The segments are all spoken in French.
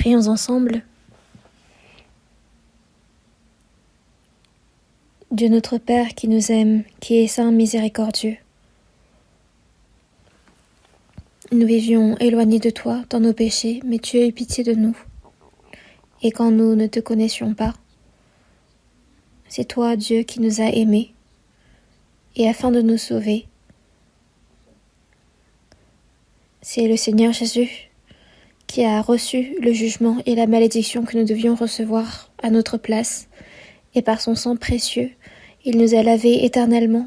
Prions ensemble. Dieu notre Père qui nous aime, qui est saint miséricordieux. Nous vivions éloignés de toi dans nos péchés, mais tu as eu pitié de nous. Et quand nous ne te connaissions pas, c'est toi, Dieu, qui nous as aimés, et afin de nous sauver, c'est le Seigneur Jésus qui a reçu le jugement et la malédiction que nous devions recevoir à notre place, et par son sang précieux, il nous a lavés éternellement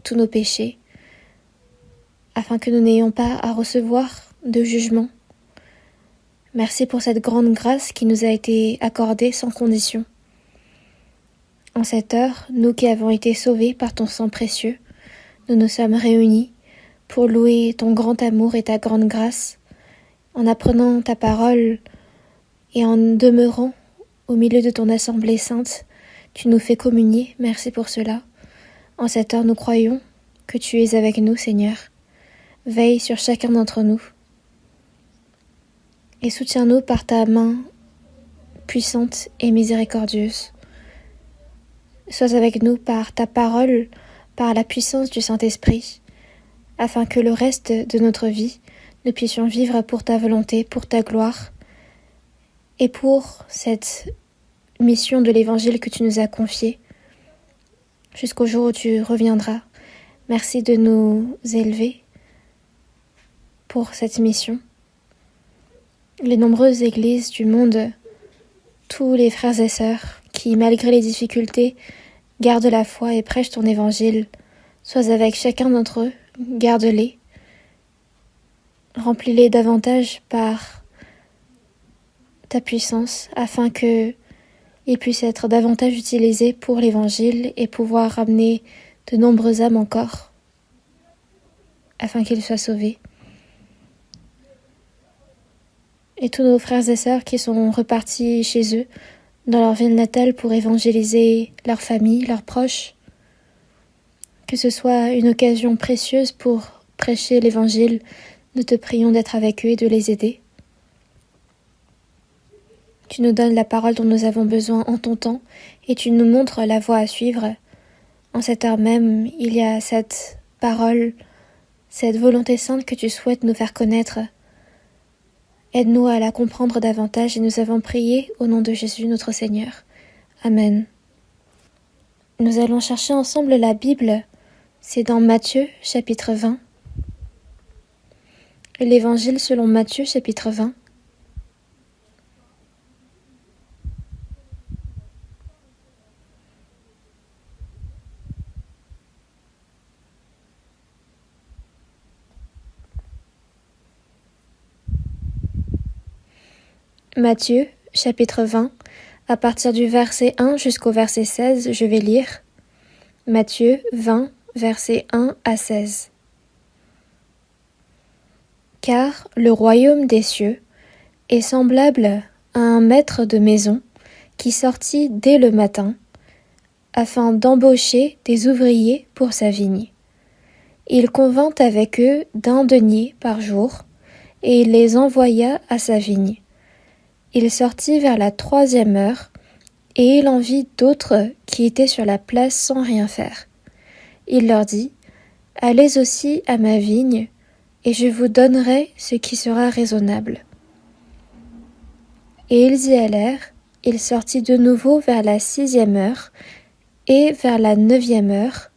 tous nos péchés, afin que nous n'ayons pas à recevoir de jugement. Merci pour cette grande grâce qui nous a été accordée sans condition. En cette heure, nous qui avons été sauvés par ton sang précieux, nous nous sommes réunis pour louer ton grand amour et ta grande grâce, en apprenant ta parole et en demeurant au milieu de ton assemblée sainte. Tu nous fais communier, merci pour cela. En cette heure, nous croyons que tu es avec nous, Seigneur. Veille sur chacun d'entre nous et soutiens-nous par ta main puissante et miséricordieuse. Sois avec nous par ta parole, par la puissance du Saint-Esprit, afin que le reste de notre vie, nous puissions vivre pour ta volonté, pour ta gloire et pour cette mission de l'Évangile que tu nous as confiée, jusqu'au jour où tu reviendras. Merci de nous élever pour cette mission. Les nombreuses églises du monde, tous les frères et sœurs qui, malgré les difficultés, gardent la foi et prêchent ton Évangile, sois avec chacun d'entre eux, garde-les, remplis-les davantage par ta puissance, afin que ils puissent être davantage utilisés pour l'Évangile et pouvoir ramener de nombreuses âmes encore, afin qu'ils soient sauvés. Et tous nos frères et sœurs qui sont repartis chez eux, dans leur ville natale, pour évangéliser leur famille, leurs proches, que ce soit une occasion précieuse pour prêcher l'Évangile, nous te prions d'être avec eux et de les aider. Tu nous donnes la parole dont nous avons besoin en ton temps, et tu nous montres la voie à suivre. En cette heure même, il y a cette parole, cette volonté sainte que tu souhaites nous faire connaître. Aide-nous à la comprendre davantage, et nous avons prié au nom de Jésus notre Seigneur. Amen. Nous allons chercher ensemble la Bible. C'est dans Matthieu, chapitre 20. L'Évangile selon Matthieu, chapitre 20. Matthieu, chapitre 20, à partir du verset 1 jusqu'au verset 16, je vais lire. Matthieu 20, versets 1 à 16. Car le royaume des cieux est semblable à un maître de maison qui sortit dès le matin, afin d'embaucher des ouvriers pour sa vigne. Il convint avec eux d'un denier par jour, et il les envoya à sa vigne. Il sortit vers la 3e heure, et il en vit d'autres qui étaient sur la place sans rien faire. Il leur dit, « Allez aussi à ma vigne, et je vous donnerai ce qui sera raisonnable. » Et ils y allèrent. Il sortit de nouveau vers la 6e heure, et vers la 9e heure,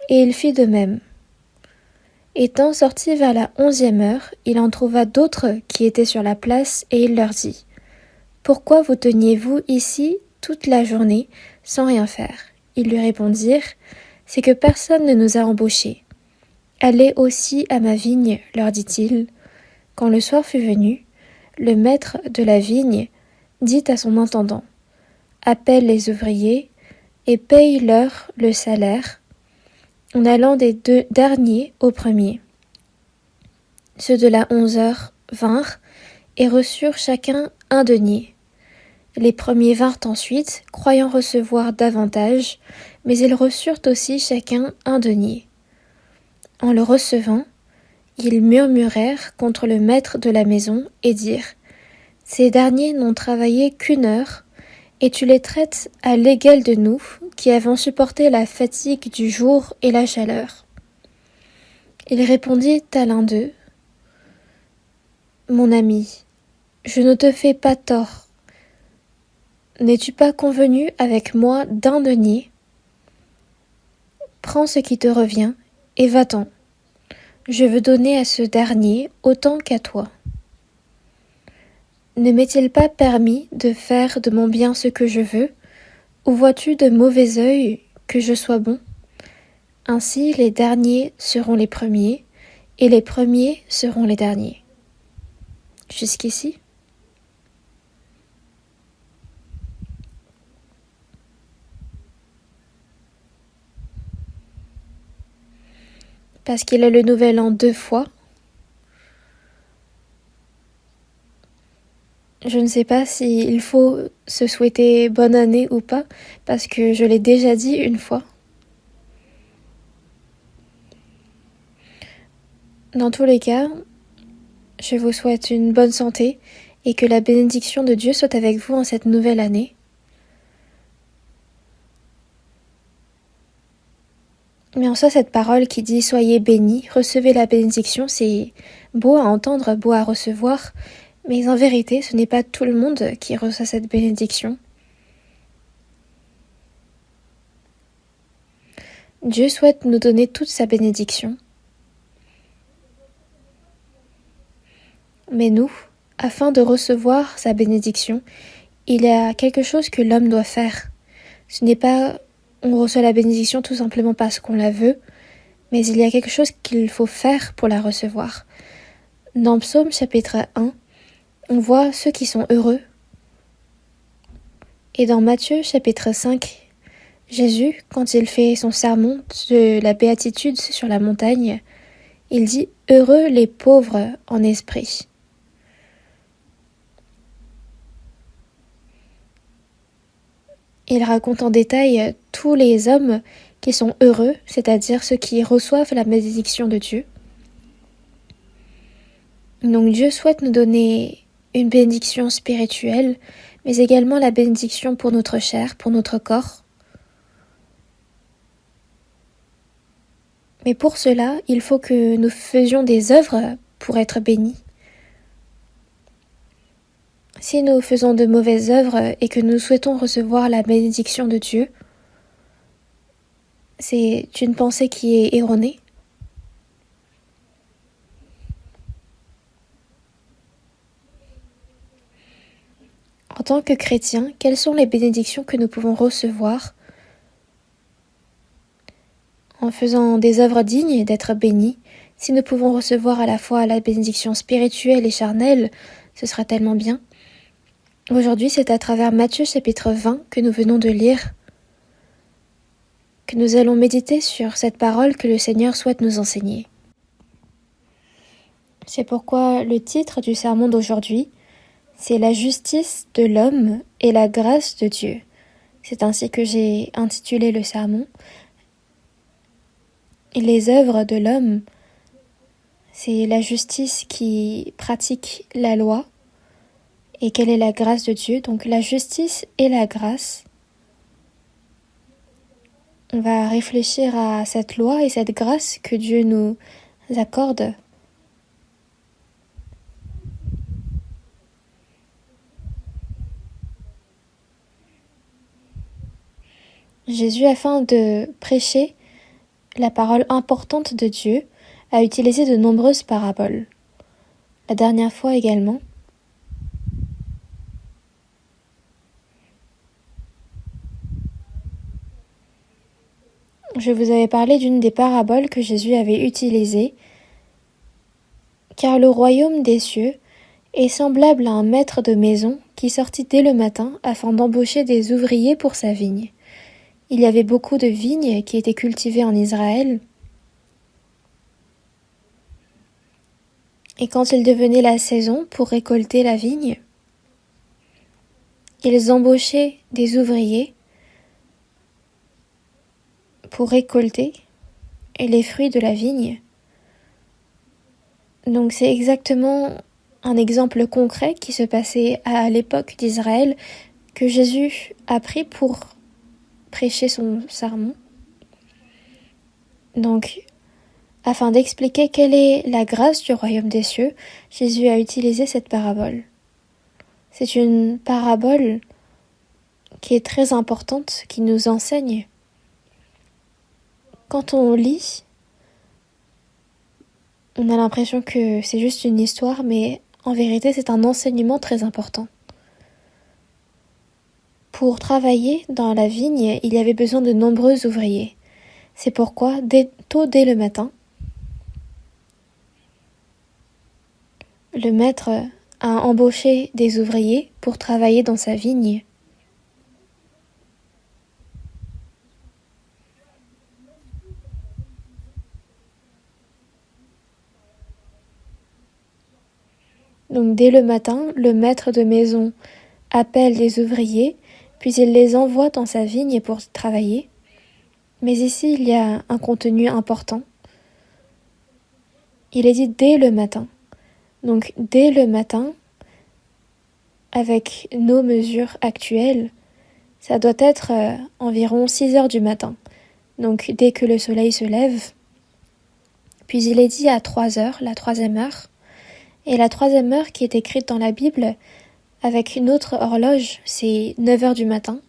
et il fit de même. Étant sorti vers la 11e heure, il en trouva d'autres qui étaient sur la place, et il leur dit, « Pourquoi vous teniez-vous ici toute la journée sans rien faire ?» Ils lui répondirent, « C'est que personne ne nous a embauchés. »« Allez aussi à ma vigne, leur dit-il. » Quand le soir fut venu, le maître de la vigne dit à son intendant, « Appelle les ouvriers et paye-leur le salaire, en allant des 2 derniers aux premiers. » Ceux de la 11 heure vinrent et reçurent chacun un denier. Les premiers vinrent ensuite, croyant recevoir davantage, mais ils reçurent aussi chacun un denier. En le recevant, ils murmurèrent contre le maître de la maison et dirent, Ces derniers n'ont travaillé qu'une heure, et tu les traites à l'égal de nous, qui avons supporté la fatigue du jour et la chaleur. Il répondit à l'un d'eux, Mon ami, je ne te fais pas tort. N'es-tu pas convenu avec moi d'un denier? Prends ce qui te revient, et va-t'en. Je veux donner à ce dernier autant qu'à toi. Ne m'est-il pas permis de faire de mon bien ce que je veux, ou vois-tu de mauvais œil que je sois bon? Ainsi les derniers seront les premiers, et les premiers seront les derniers. Jusqu'ici? Parce qu'il a le nouvel an 2 fois. Je ne sais pas s'il faut se souhaiter bonne année ou pas, parce que je l'ai déjà dit une fois. Dans tous les cas, je vous souhaite une bonne santé et que la bénédiction de Dieu soit avec vous en cette nouvelle année. Mais en soi, cette parole qui dit « Soyez bénis, recevez la bénédiction », c'est beau à entendre, beau à recevoir, mais en vérité, ce n'est pas tout le monde qui reçoit cette bénédiction. Dieu souhaite nous donner toute sa bénédiction. Mais nous, afin de recevoir sa bénédiction, il y a quelque chose que l'homme doit faire. Ce n'est pas on reçoit la bénédiction tout simplement parce qu'on la veut, mais il y a quelque chose qu'il faut faire pour la recevoir. Dans Psaume chapitre 1, on voit ceux qui sont heureux. Et dans Matthieu chapitre 5, Jésus, quand il fait son sermon de la béatitude sur la montagne, il dit « Heureux les pauvres en esprit ». Il raconte en détail tous les hommes qui sont heureux, c'est-à-dire ceux qui reçoivent la bénédiction de Dieu. Donc Dieu souhaite nous donner une bénédiction spirituelle, mais également la bénédiction pour notre chair, pour notre corps. Mais pour cela, il faut que nous faisions des œuvres pour être bénis. Si nous faisons de mauvaises œuvres et que nous souhaitons recevoir la bénédiction de Dieu, c'est une pensée qui est erronée. En tant que chrétiens, quelles sont les bénédictions que nous pouvons recevoir en faisant des œuvres dignes d'être bénis? Si nous pouvons recevoir à la fois la bénédiction spirituelle et charnelle, ce sera tellement bien. Aujourd'hui, c'est à travers Matthieu chapitre 20 que nous venons de lire, que nous allons méditer sur cette parole que le Seigneur souhaite nous enseigner. C'est pourquoi le titre du sermon d'aujourd'hui, c'est « La justice de l'homme et la grâce de Dieu ». C'est ainsi que j'ai intitulé le sermon. Et les œuvres de l'homme, c'est la justice qui pratique la loi. Et quelle est la grâce de Dieu? Donc la justice et la grâce. On va réfléchir à cette loi et cette grâce que Dieu nous accorde. Jésus, afin de prêcher la parole importante de Dieu, a utilisé de nombreuses paraboles. La dernière fois également, je vous avais parlé d'une des paraboles que Jésus avait utilisées, car le royaume des cieux est semblable à un maître de maison qui sortit dès le matin afin d'embaucher des ouvriers pour sa vigne. Il y avait beaucoup de vignes qui étaient cultivées en Israël, et quand il devenait la saison pour récolter la vigne, ils embauchaient des ouvriers pour récolter les fruits de la vigne. Donc c'est exactement un exemple concret qui se passait à l'époque d'Israël que Jésus a pris pour prêcher son sermon. Donc, afin d'expliquer quelle est la grâce du royaume des cieux, Jésus a utilisé cette parabole. C'est une parabole qui est très importante, qui nous enseigne. Quand on lit, on a l'impression que c'est juste une histoire, mais en vérité, c'est un enseignement très important. Pour travailler dans la vigne, il y avait besoin de nombreux ouvriers. C'est pourquoi, tôt dès le matin, le maître a embauché des ouvriers pour travailler dans sa vigne. Donc dès le matin, le maître de maison appelle des ouvriers, puis il les envoie dans sa vigne pour travailler. Mais ici, il y a un contenu important. Il est dit dès le matin. Donc dès le matin, avec nos mesures actuelles, ça doit être environ 6 heures du matin. Donc dès que le soleil se lève. Puis il est dit à 3 heures, la 3e heure. Et la 3e heure qui est écrite dans la Bible, avec une autre horloge, c'est 9 heures du matin.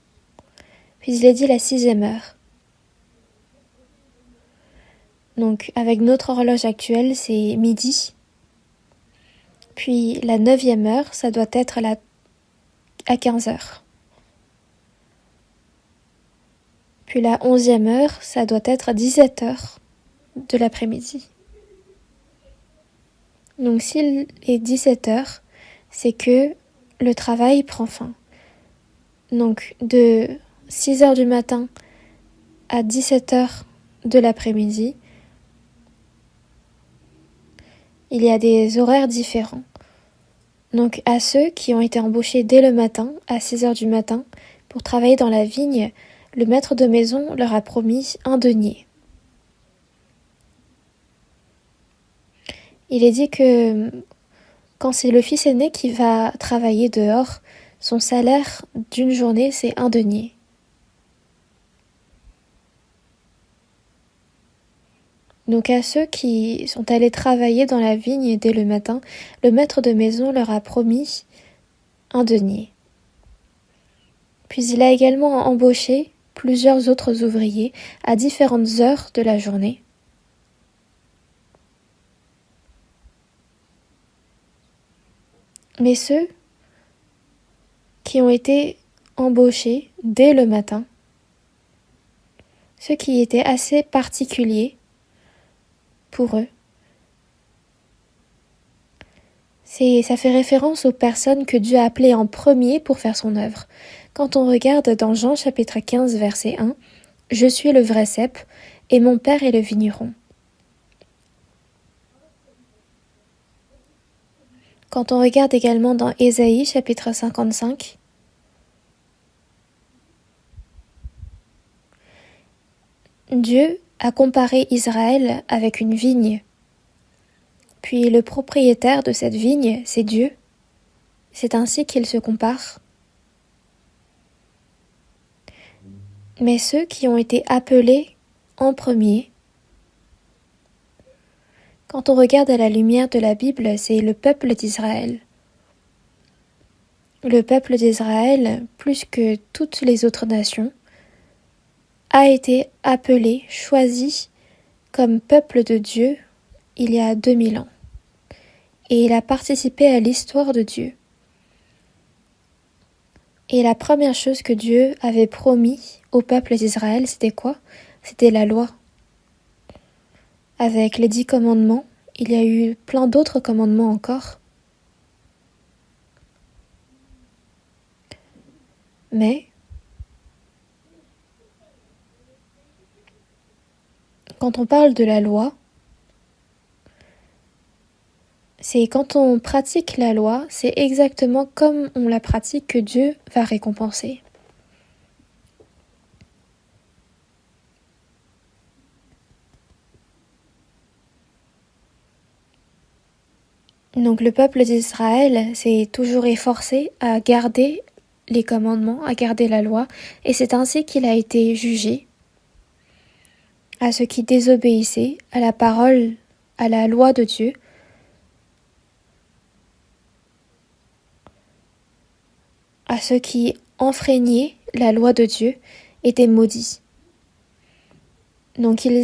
Puis il est dit la 6e heure. Donc avec notre horloge actuelle, c'est midi. Puis la 9e heure, ça doit être à 15 heures. Puis la 11e heure, ça doit être à 17 heures de l'après-midi. Donc s'il est 17 heures, c'est que le travail prend fin. Donc de 6 heures du matin à 17 heures de l'après-midi, il y a des horaires différents. Donc à ceux qui ont été embauchés dès le matin, à 6 heures du matin, pour travailler dans la vigne, le maître de maison leur a promis un denier. Il est dit que quand c'est le fils aîné qui va travailler dehors, son salaire d'une journée, c'est un denier. Donc à ceux qui sont allés travailler dans la vigne dès le matin, le maître de maison leur a promis un denier. Puis il a également embauché plusieurs autres ouvriers à différentes heures de la journée. Mais ceux qui ont été embauchés dès le matin, ceux qui étaient assez particuliers pour eux, ça fait référence aux personnes que Dieu a appelées en premier pour faire son œuvre. Quand on regarde dans Jean chapitre 15 verset 1, « Je suis le vrai cep et mon père est le vigneron ». Quand on regarde également dans Ésaïe chapitre 55, Dieu a comparé Israël avec une vigne. Puis le propriétaire de cette vigne, c'est Dieu. C'est ainsi qu'il se compare. Mais ceux qui ont été appelés en premier, quand on regarde à la lumière de la Bible, c'est le peuple d'Israël. Le peuple d'Israël, plus que toutes les autres nations, a été appelé, choisi comme peuple de Dieu il y a 2000 ans. Et il a participé à l'histoire de Dieu. Et la première chose que Dieu avait promis au peuple d'Israël, c'était quoi? C'était la loi. Avec les 10 commandements, il y a eu plein d'autres commandements encore. Mais quand on parle de la loi, c'est quand on pratique la loi, c'est exactement comme on la pratique que Dieu va récompenser. Donc le peuple d'Israël s'est toujours efforcé à garder les commandements, à garder la loi, et c'est ainsi qu'il a été jugé. À ceux qui désobéissaient à la parole, à la loi de Dieu, à ceux qui enfreignaient la loi de Dieu, étaient maudits. Donc ils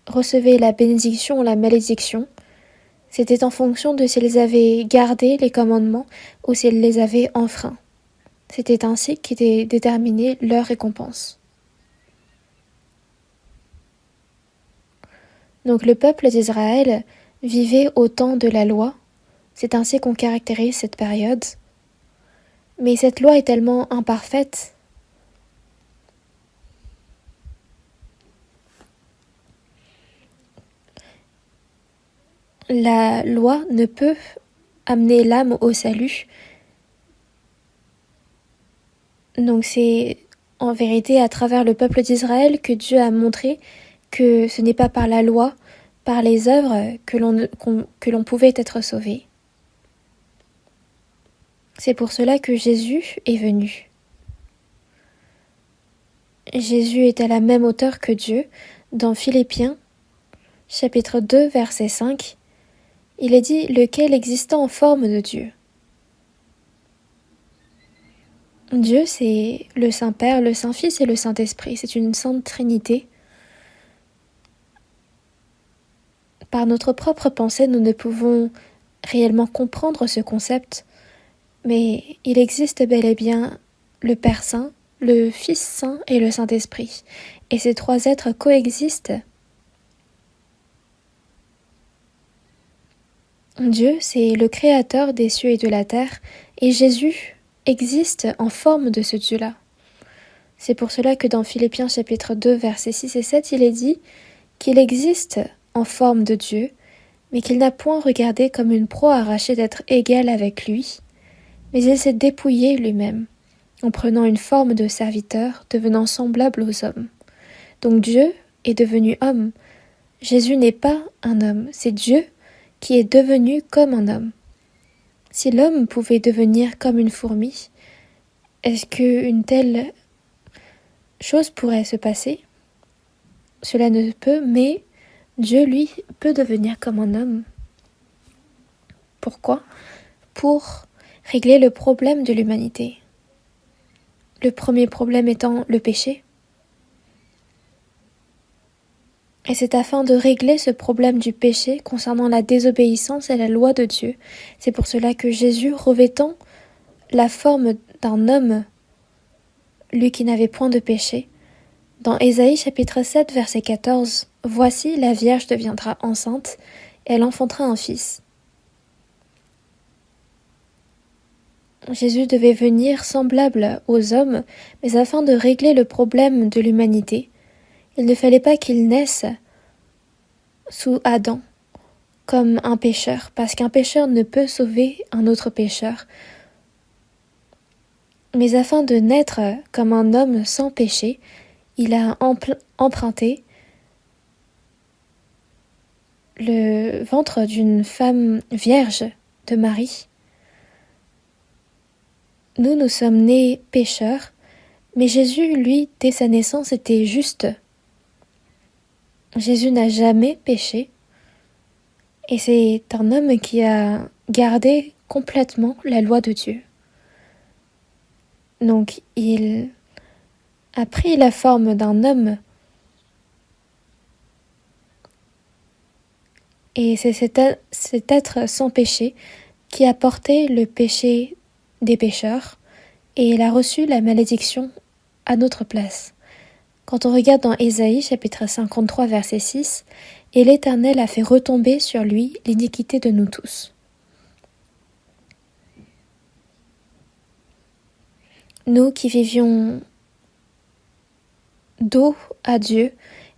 recevaient la bénédiction ou la malédiction. C'était en fonction de s'ils avaient gardé les commandements ou s'ils les avaient enfreints. C'était ainsi qu'était déterminée leur récompense. Donc le peuple d'Israël vivait au temps de la loi. C'est ainsi qu'on caractérise cette période. Mais cette loi est tellement imparfaite. La loi ne peut amener l'âme au salut. Donc c'est en vérité à travers le peuple d'Israël que Dieu a montré que ce n'est pas par la loi, par les œuvres que l'on pouvait être sauvé. C'est pour cela que Jésus est venu. Jésus est à la même hauteur que Dieu. Dans Philippiens, chapitre 2, verset 5, il est dit « lequel existant en forme de Dieu ». Dieu, c'est le Saint-Père, le Saint-Fils et le Saint-Esprit. C'est une sainte trinité. Par notre propre pensée, nous ne pouvons réellement comprendre ce concept, mais il existe bel et bien le Père Saint, le Fils Saint et le Saint-Esprit. Et ces trois êtres coexistent. Dieu, c'est le Créateur des cieux et de la terre, et Jésus existe en forme de ce Dieu-là. C'est pour cela que dans Philippiens chapitre 2, versets 6 et 7, il est dit qu'il existe en forme de Dieu, mais qu'il n'a point regardé comme une proie arrachée d'être égal avec lui, mais il s'est dépouillé lui-même, en prenant une forme de serviteur, devenant semblable aux hommes. Donc Dieu est devenu homme. Jésus n'est pas un homme, c'est Dieu qui est devenu comme un homme. Si l'homme pouvait devenir comme une fourmi, est-ce qu'une telle chose pourrait se passer? Cela ne peut, mais Dieu, lui, peut devenir comme un homme. Pourquoi? Pour régler le problème de l'humanité. Le premier problème étant le péché. Et c'est afin de régler ce problème du péché concernant la désobéissance et la loi de Dieu. C'est pour cela que Jésus, revêtant la forme d'un homme, lui qui n'avait point de péché, dans Ésaïe chapitre 7 verset 14, « Voici la Vierge deviendra enceinte, elle enfantera un fils. » Jésus devait venir semblable aux hommes, mais afin de régler le problème de l'humanité, il ne fallait pas qu'il naisse sous Adam comme un pécheur, parce qu'un pécheur ne peut sauver un autre pécheur. Mais afin de naître comme un homme sans péché, il a emprunté le ventre d'une femme vierge, de Marie. Nous sommes nés pécheurs, mais Jésus, lui, dès sa naissance, était juste. Jésus n'a jamais péché, et c'est un homme qui a gardé complètement la loi de Dieu. Donc il a pris la forme d'un homme, et c'est cet être sans péché qui a porté le péché des pécheurs, et il a reçu la malédiction à notre place. Quand on regarde dans Ésaïe chapitre 53 verset 6, « Et l'Éternel a fait retomber sur lui l'iniquité de nous tous. » Nous qui vivions dos à Dieu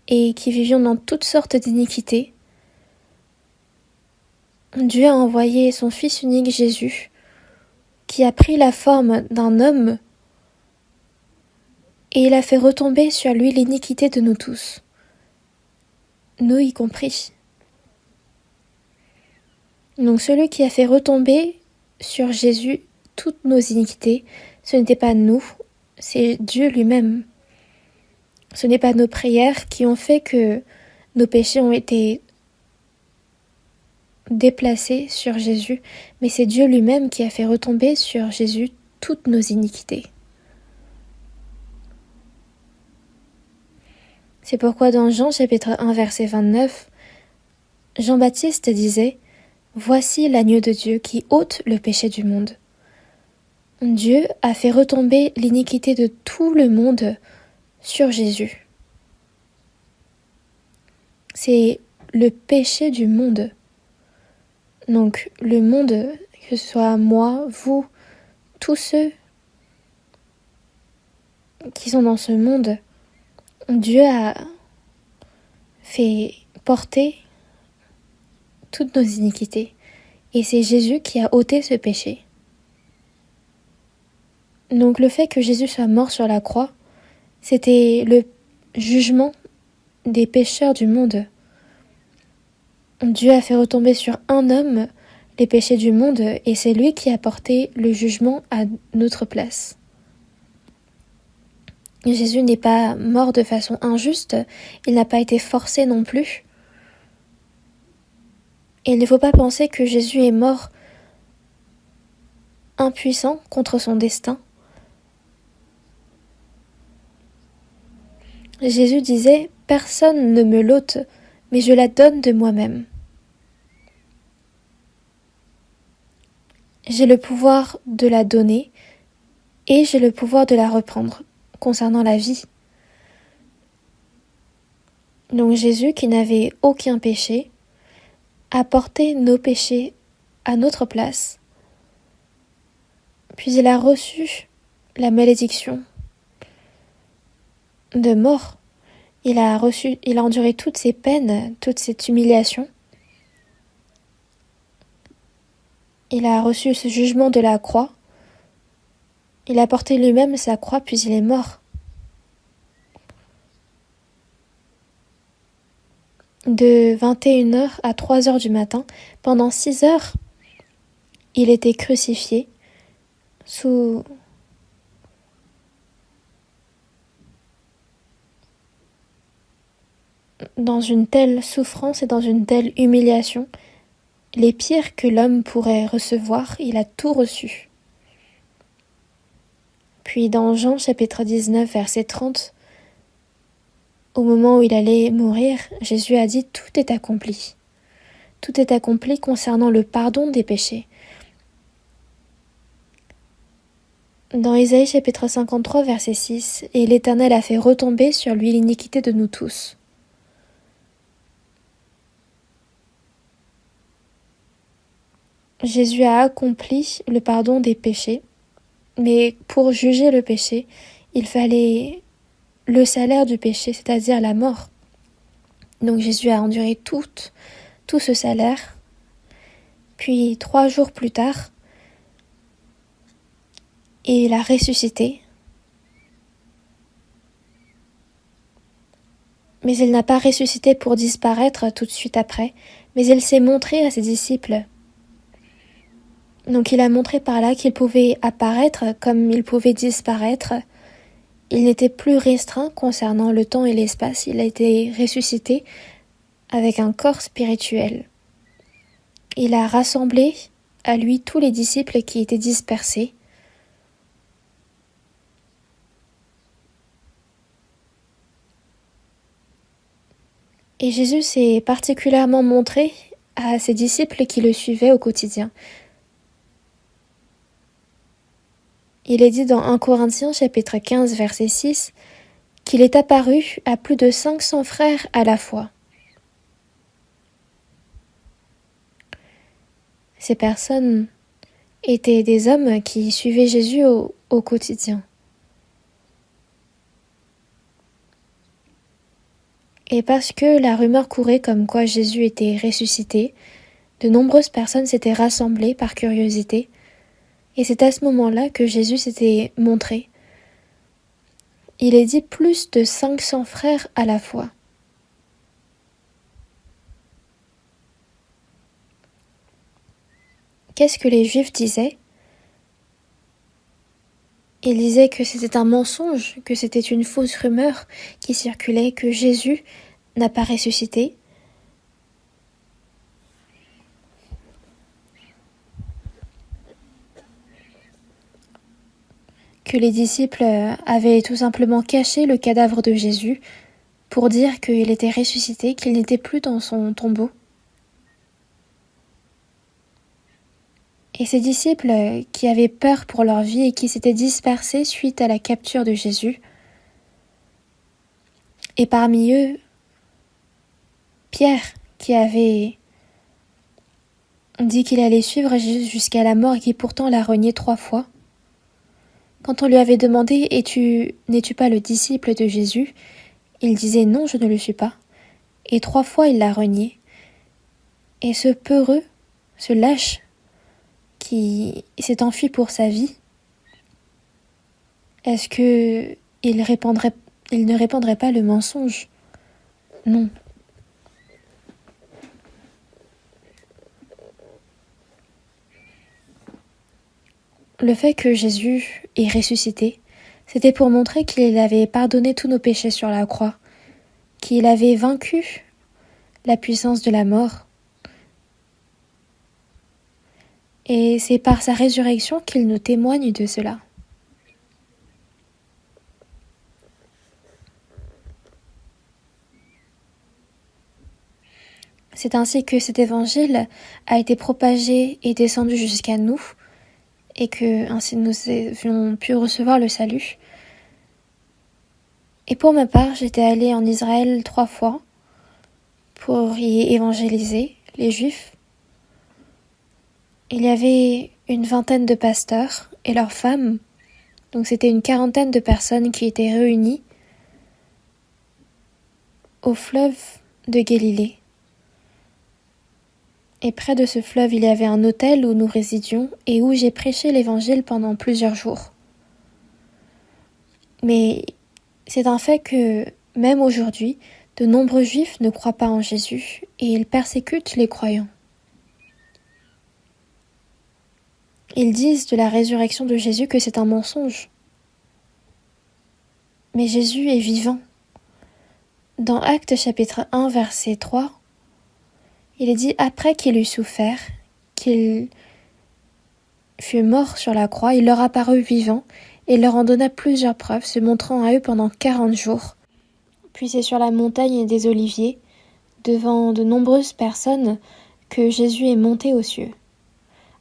et qui vivions dans toutes sortes d'iniquités, Dieu a envoyé son Fils unique Jésus, qui a pris la forme d'un homme, et il a fait retomber sur lui l'iniquité de nous tous, nous y compris. Donc celui qui a fait retomber sur Jésus toutes nos iniquités, ce n'était pas nous, c'est Dieu lui-même. Ce n'est pas nos prières qui ont fait que nos péchés ont été déplacés sur Jésus, mais c'est Dieu lui-même qui a fait retomber sur Jésus toutes nos iniquités. C'est pourquoi dans Jean chapitre 1 verset 29, Jean-Baptiste disait « Voici l'agneau de Dieu qui ôte le péché du monde ». Dieu a fait retomber l'iniquité de tout le monde sur Jésus. C'est le péché du monde. Donc le monde, que ce soit moi, vous, tous ceux qui sont dans ce monde, Dieu a fait porter toutes nos iniquités. Et c'est Jésus qui a ôté ce péché. Donc le fait que Jésus soit mort sur la croix, c'était le jugement des pécheurs du monde. Dieu a fait retomber sur un homme les péchés du monde et c'est lui qui a porté le jugement à notre place. Jésus n'est pas mort de façon injuste, il n'a pas été forcé non plus. Et il ne faut pas penser que Jésus est mort impuissant contre son destin. Jésus disait « Personne ne me l'ôte, mais je la donne de moi-même. » J'ai le pouvoir de la donner et j'ai le pouvoir de la reprendre concernant la vie. Donc Jésus, qui n'avait aucun péché, a porté nos péchés à notre place. Puis il a reçu la malédiction de mort. Il a enduré toutes ces peines, toute cette humiliation. Il a reçu ce jugement de la croix. Il a porté lui-même sa croix, puis il est mort. De 21h à 3h du matin, pendant 6 heures, il était crucifié dans une telle souffrance et dans une telle humiliation, les pires que l'homme pourrait recevoir, il a tout reçu. Puis dans Jean chapitre 19 verset 30, au moment où il allait mourir, Jésus a dit « Tout est accompli ». Tout est accompli concernant le pardon des péchés. Dans Ésaïe chapitre 53 verset 6, « Et l'Éternel a fait retomber sur lui l'iniquité de nous tous. » Jésus a accompli le pardon des péchés, mais pour juger le péché, il fallait le salaire du péché, c'est-à-dire la mort. Donc Jésus a enduré tout ce salaire. Puis 3 jours plus tard, il a ressuscité. Mais il n'a pas ressuscité pour disparaître tout de suite après, mais il s'est montré à ses disciples. Donc il a montré par là qu'il pouvait apparaître comme il pouvait disparaître. Il n'était plus restreint concernant le temps et l'espace. Il a été ressuscité avec un corps spirituel. Il a rassemblé à lui tous les disciples qui étaient dispersés. Et Jésus s'est particulièrement montré à ses disciples qui le suivaient au quotidien. Il est dit dans 1 Corinthiens chapitre 15 verset 6 qu'il est apparu à plus de 500 frères à la fois. Ces personnes étaient des hommes qui suivaient Jésus au quotidien. Et parce que la rumeur courait comme quoi Jésus était ressuscité, de nombreuses personnes s'étaient rassemblées par curiosité. Et c'est à ce moment-là que Jésus s'était montré. Il est dit plus de 500 frères à la fois. qu'est-ce que les Juifs disaient? Ils disaient que c'était un mensonge, que c'était une fausse rumeur qui circulait, que Jésus n'a pas ressuscité. Que les disciples avaient tout simplement caché le cadavre de Jésus pour dire qu'il était ressuscité, qu'il n'était plus dans son tombeau. Et ces disciples qui avaient peur pour leur vie et qui s'étaient dispersés suite à la capture de Jésus, et parmi eux, Pierre, qui avait dit qu'il allait suivre Jésus jusqu'à la mort et qui pourtant l'a renié 3 fois. Quand on lui avait demandé « N'es-tu pas le disciple de Jésus ?» il disait « Non, je ne le suis pas ». Et 3 fois il l'a renié. Et ce peureux, ce lâche, qui s'est enfui pour sa vie, est-ce que il ne répandrait pas le mensonge? Non. Le fait que Jésus ait ressuscité, c'était pour montrer qu'il avait pardonné tous nos péchés sur la croix, qu'il avait vaincu la puissance de la mort. Et c'est par sa résurrection qu'il nous témoigne de cela. C'est ainsi que cet évangile a été propagé et descendu jusqu'à nous, et que ainsi nous avions pu recevoir le salut. Et pour ma part, j'étais allée en Israël 3 fois pour y évangéliser les Juifs. Il y avait une vingtaine de pasteurs et leurs femmes, donc c'était une quarantaine de personnes qui étaient réunies au fleuve de Galilée. Et près de ce fleuve, il y avait un hôtel où nous résidions et où j'ai prêché l'évangile pendant plusieurs jours. Mais c'est un fait que, même aujourd'hui, de nombreux Juifs ne croient pas en Jésus et ils persécutent les croyants. Ils disent de la résurrection de Jésus que c'est un mensonge. Mais Jésus est vivant. Dans Actes chapitre 1, verset 3, il est dit « Après qu'il eut souffert, qu'il fut mort sur la croix, il leur apparut vivant et leur en donna plusieurs preuves, se montrant à eux pendant 40 jours. Puis c'est sur la montagne des Oliviers, devant de nombreuses personnes, que Jésus est monté aux cieux.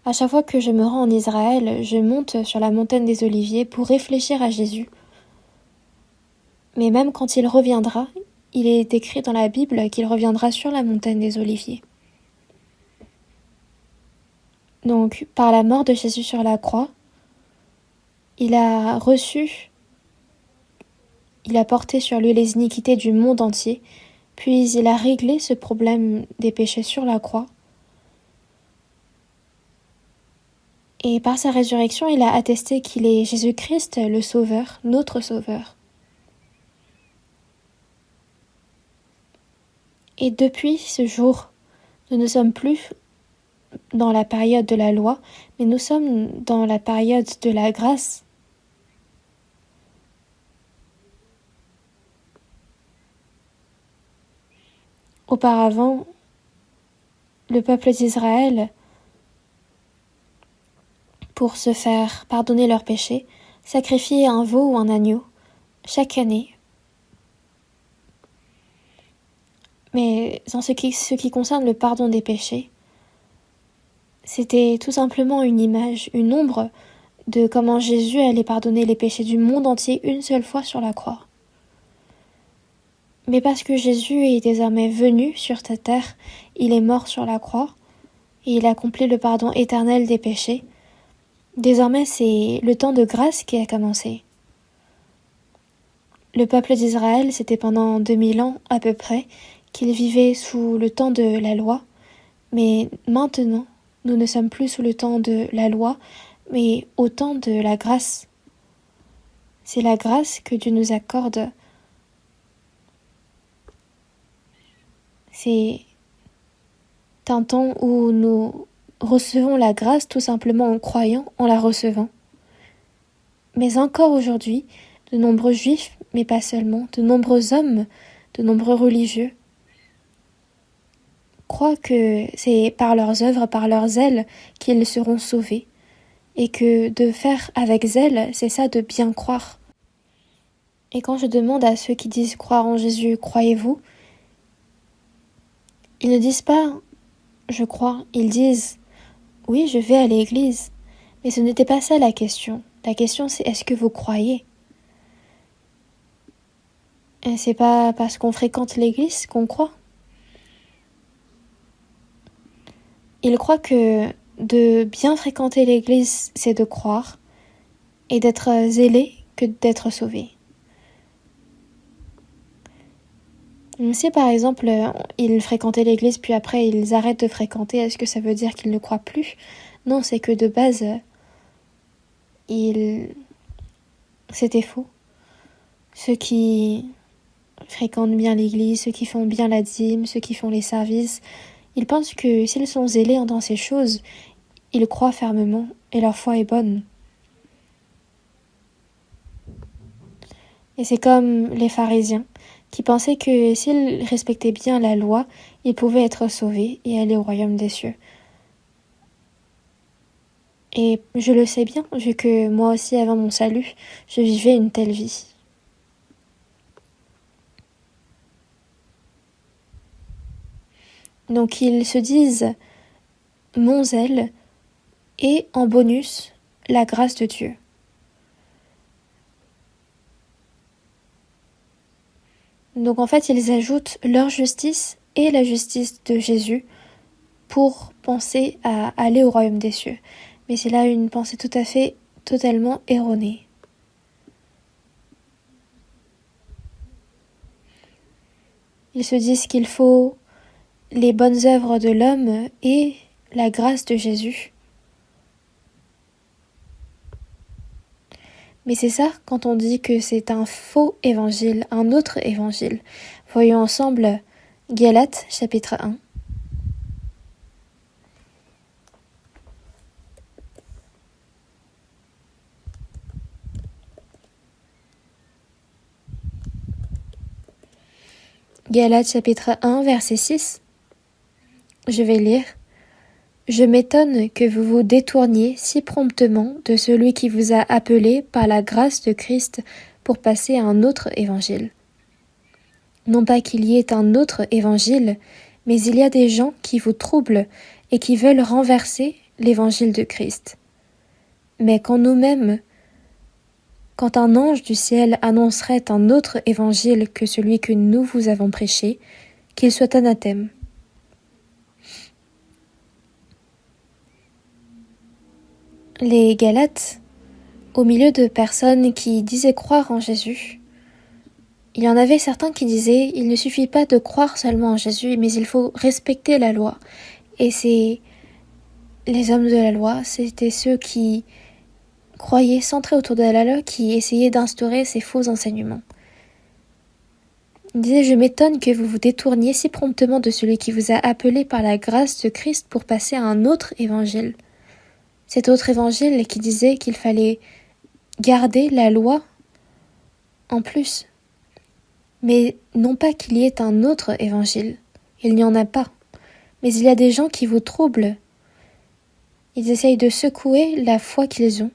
À chaque fois que je me rends en Israël, je monte sur la montagne des Oliviers pour réfléchir à Jésus. Mais même quand il reviendra, il est écrit dans la Bible qu'il reviendra sur la montagne des Oliviers. Donc, par la mort de Jésus sur la croix, il a porté sur lui les iniquités du monde entier, puis il a réglé ce problème des péchés sur la croix. Et par sa résurrection, il a attesté qu'il est Jésus-Christ, le Sauveur, notre Sauveur. Et depuis ce jour, nous ne sommes plus dans la période de la loi, mais nous sommes dans la période de la grâce. Auparavant, le peuple d'Israël, pour se faire pardonner leurs péchés, sacrifiait un veau ou un agneau chaque année. Mais en ce qui concerne le pardon des péchés, c'était tout simplement une image, une ombre de comment Jésus allait pardonner les péchés du monde entier une seule fois sur la croix. Mais parce que Jésus est désormais venu sur cette terre, il est mort sur la croix et il a accompli le pardon éternel des péchés. Désormais, c'est le temps de grâce qui a commencé. Le peuple d'Israël, c'était pendant 2000 ans à peu près qu'il vivait sous le temps de la loi, mais maintenant, nous ne sommes plus sous le temps de la loi, mais au temps de la grâce. C'est la grâce que Dieu nous accorde. C'est un temps où nous recevons la grâce tout simplement en croyant, en la recevant. Mais encore aujourd'hui, de nombreux juifs, mais pas seulement, de nombreux hommes, de nombreux religieux, croient que c'est par leurs œuvres, par leur zèle, qu'ils seront sauvés, et que de faire avec zèle, c'est ça de bien croire. Et quand je demande à ceux qui disent croire en Jésus, croyez-vous? Ils ne disent pas je crois, ils disent oui, je vais à l'église. Mais ce n'était pas ça la question. La question c'est est-ce que vous croyez? Et c'est pas parce qu'on fréquente l'église qu'on croit. Ils croient que de bien fréquenter l'église, c'est de croire, et d'être zélé que d'être sauvé. Si par exemple ils fréquentaient l'église puis après ils arrêtent de fréquenter, est-ce que ça veut dire qu'ils ne croient plus? Non, c'est que de base, c'était faux. Ceux qui fréquentent bien l'église, ceux qui font bien la dîme, ceux qui font les services, ils pensent que s'ils sont zélés dans ces choses, ils croient fermement et leur foi est bonne. Et c'est comme les pharisiens qui pensaient que s'ils respectaient bien la loi, ils pouvaient être sauvés et aller au royaume des cieux. Et je le sais bien, vu que moi aussi avant mon salut, je vivais une telle vie. Donc ils se disent mon zèle et en bonus la grâce de Dieu. Donc en fait ils ajoutent leur justice et la justice de Jésus pour penser à aller au royaume des cieux. Mais c'est là une pensée tout à fait totalement erronée. Ils se disent qu'il faut les bonnes œuvres de l'homme et la grâce de Jésus. Mais c'est ça quand on dit que c'est un faux évangile, un autre évangile. Voyons ensemble Galates chapitre 1. Galates chapitre 1 verset 6. Je vais lire. Je m'étonne que vous vous détourniez si promptement de celui qui vous a appelé par la grâce de Christ pour passer à un autre évangile. Non pas qu'il y ait un autre évangile, mais il y a des gens qui vous troublent et qui veulent renverser l'évangile de Christ. Mais quand nous-mêmes, quand un ange du ciel annoncerait un autre évangile que celui que nous vous avons prêché, qu'il soit anathème. Les Galates, au milieu de personnes qui disaient croire en Jésus, il y en avait certains qui disaient il ne suffit pas de croire seulement en Jésus, mais il faut respecter la loi. Et c'est les hommes de la loi, c'était ceux qui croyaient centrés autour de la loi, qui essayaient d'instaurer ces faux enseignements. Il disait je m'étonne que vous vous détourniez si promptement de celui qui vous a appelé par la grâce de Christ pour passer à un autre évangile. Cet autre évangile qui disait qu'il fallait garder la loi en plus. Mais non pas qu'il y ait un autre évangile, il n'y en a pas. Mais il y a des gens qui vous troublent. Ils essayent de secouer la foi qu'ils ont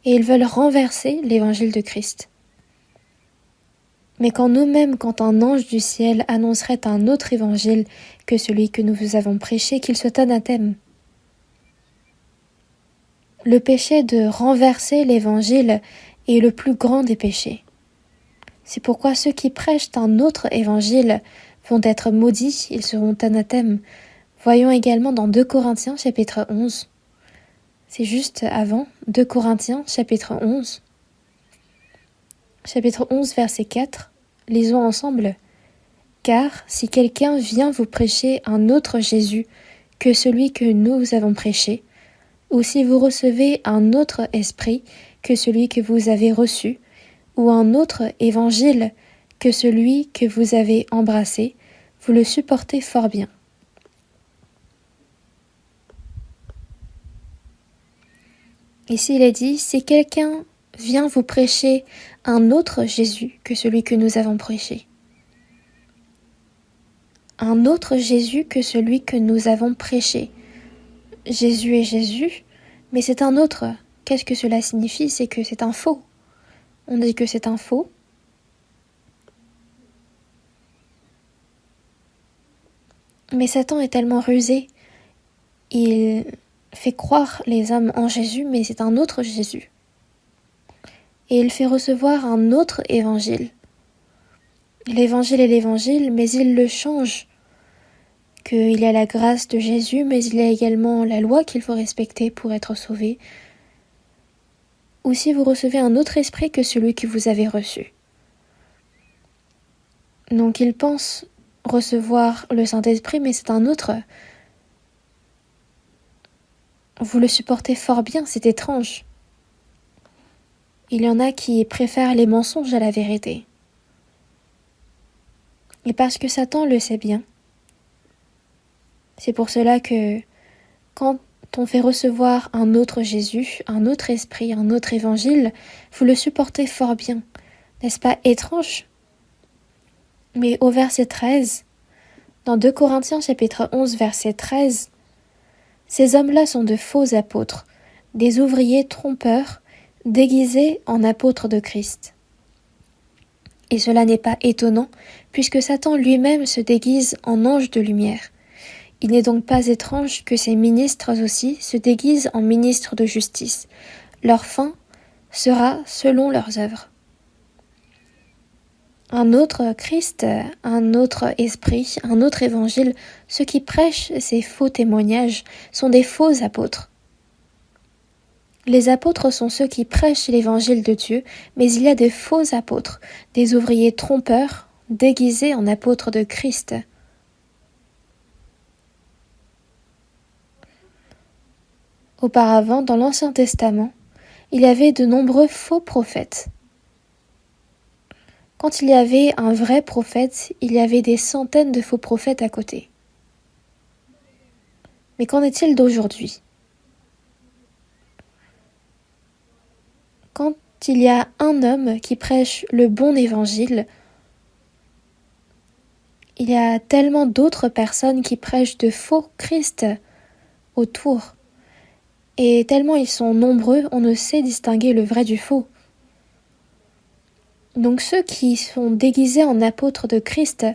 et ils veulent renverser l'évangile de Christ. Mais quand nous-mêmes, quand un ange du ciel annoncerait un autre évangile que celui que nous vous avons prêché, qu'il soit anathème. Le péché de renverser l'évangile est le plus grand des péchés. C'est pourquoi ceux qui prêchent un autre évangile vont être maudits, ils seront anathèmes. Voyons également dans 2 Corinthiens chapitre 11. C'est juste avant 2 Corinthiens chapitre 11. Chapitre 11 verset 4. Lisons ensemble. Car si quelqu'un vient vous prêcher un autre Jésus que celui que nous avons prêché, ou si vous recevez un autre esprit que celui que vous avez reçu, ou un autre évangile que celui que vous avez embrassé, vous le supportez fort bien. Ici, il est dit, si quelqu'un vient vous prêcher un autre Jésus que celui que nous avons prêché. Un autre Jésus que celui que nous avons prêché. Jésus est Jésus, mais c'est un autre. Qu'est-ce que cela signifie? C'est que c'est un faux. On dit que c'est un faux. Mais Satan est tellement rusé, il fait croire les hommes en Jésus, mais c'est un autre Jésus. Et il fait recevoir un autre évangile. L'évangile est l'évangile, mais il le change. Qu'il y a la grâce de Jésus, mais il y a également la loi qu'il faut respecter pour être sauvé. Ou si vous recevez un autre esprit que celui que vous avez reçu. Donc il pense recevoir le Saint-Esprit, mais c'est un autre. Vous le supportez fort bien, c'est étrange. Il y en a qui préfèrent les mensonges à la vérité. Et parce que Satan le sait bien, c'est pour cela que quand on fait recevoir un autre Jésus, un autre esprit, un autre évangile, vous le supportez fort bien. N'est-ce pas étrange? Mais au verset 13, dans 2 Corinthiens chapitre 11 verset 13, ces hommes-là sont de faux apôtres, des ouvriers trompeurs, déguisés en apôtres de Christ. Et cela n'est pas étonnant, puisque Satan lui-même se déguise en ange de lumière. Il n'est donc pas étrange que ces ministres aussi se déguisent en ministres de justice. Leur fin sera selon leurs œuvres. Un autre Christ, un autre esprit, un autre évangile, ceux qui prêchent ces faux témoignages sont des faux apôtres. Les apôtres sont ceux qui prêchent l'évangile de Dieu, mais il y a des faux apôtres, des ouvriers trompeurs, déguisés en apôtres de Christ. Auparavant, dans l'Ancien Testament, il y avait de nombreux faux prophètes. Quand il y avait un vrai prophète, il y avait des centaines de faux prophètes à côté. Mais qu'en est-il d'aujourd'hui? Quand il y a un homme qui prêche le bon évangile, il y a tellement d'autres personnes qui prêchent de faux Christ autour. Et tellement ils sont nombreux, on ne sait distinguer le vrai du faux. Donc ceux qui sont déguisés en apôtres de Christ,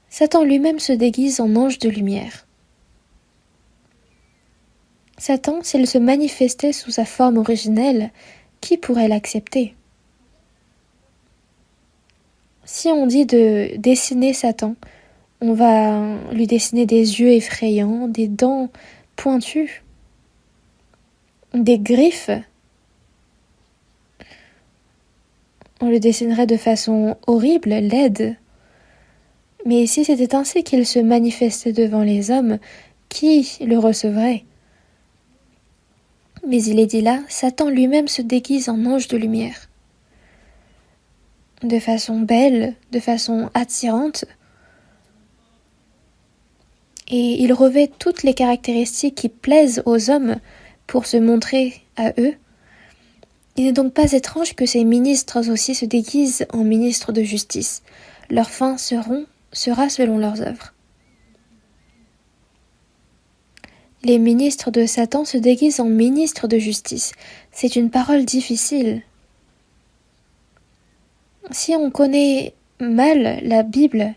Satan lui-même se déguise en ange de lumière. Satan, s'il se manifestait sous sa forme originelle, qui pourrait l'accepter? Si on dit de dessiner Satan, on va lui dessiner des yeux effrayants, des dents pointues, des griffes. On le dessinerait de façon horrible, laide. Mais si c'était ainsi qu'il se manifestait devant les hommes, qui le recevrait? Mais il est dit là, Satan lui-même se déguise en ange de lumière. De façon belle, de façon attirante. Et il revêt toutes les caractéristiques qui plaisent aux hommes pour se montrer à eux. Il n'est donc pas étrange que ces ministres aussi se déguisent en ministres de justice. Leur fin sera selon leurs œuvres. Les ministres de Satan se déguisent en ministres de justice. C'est une parole difficile. Si on connaît mal la Bible,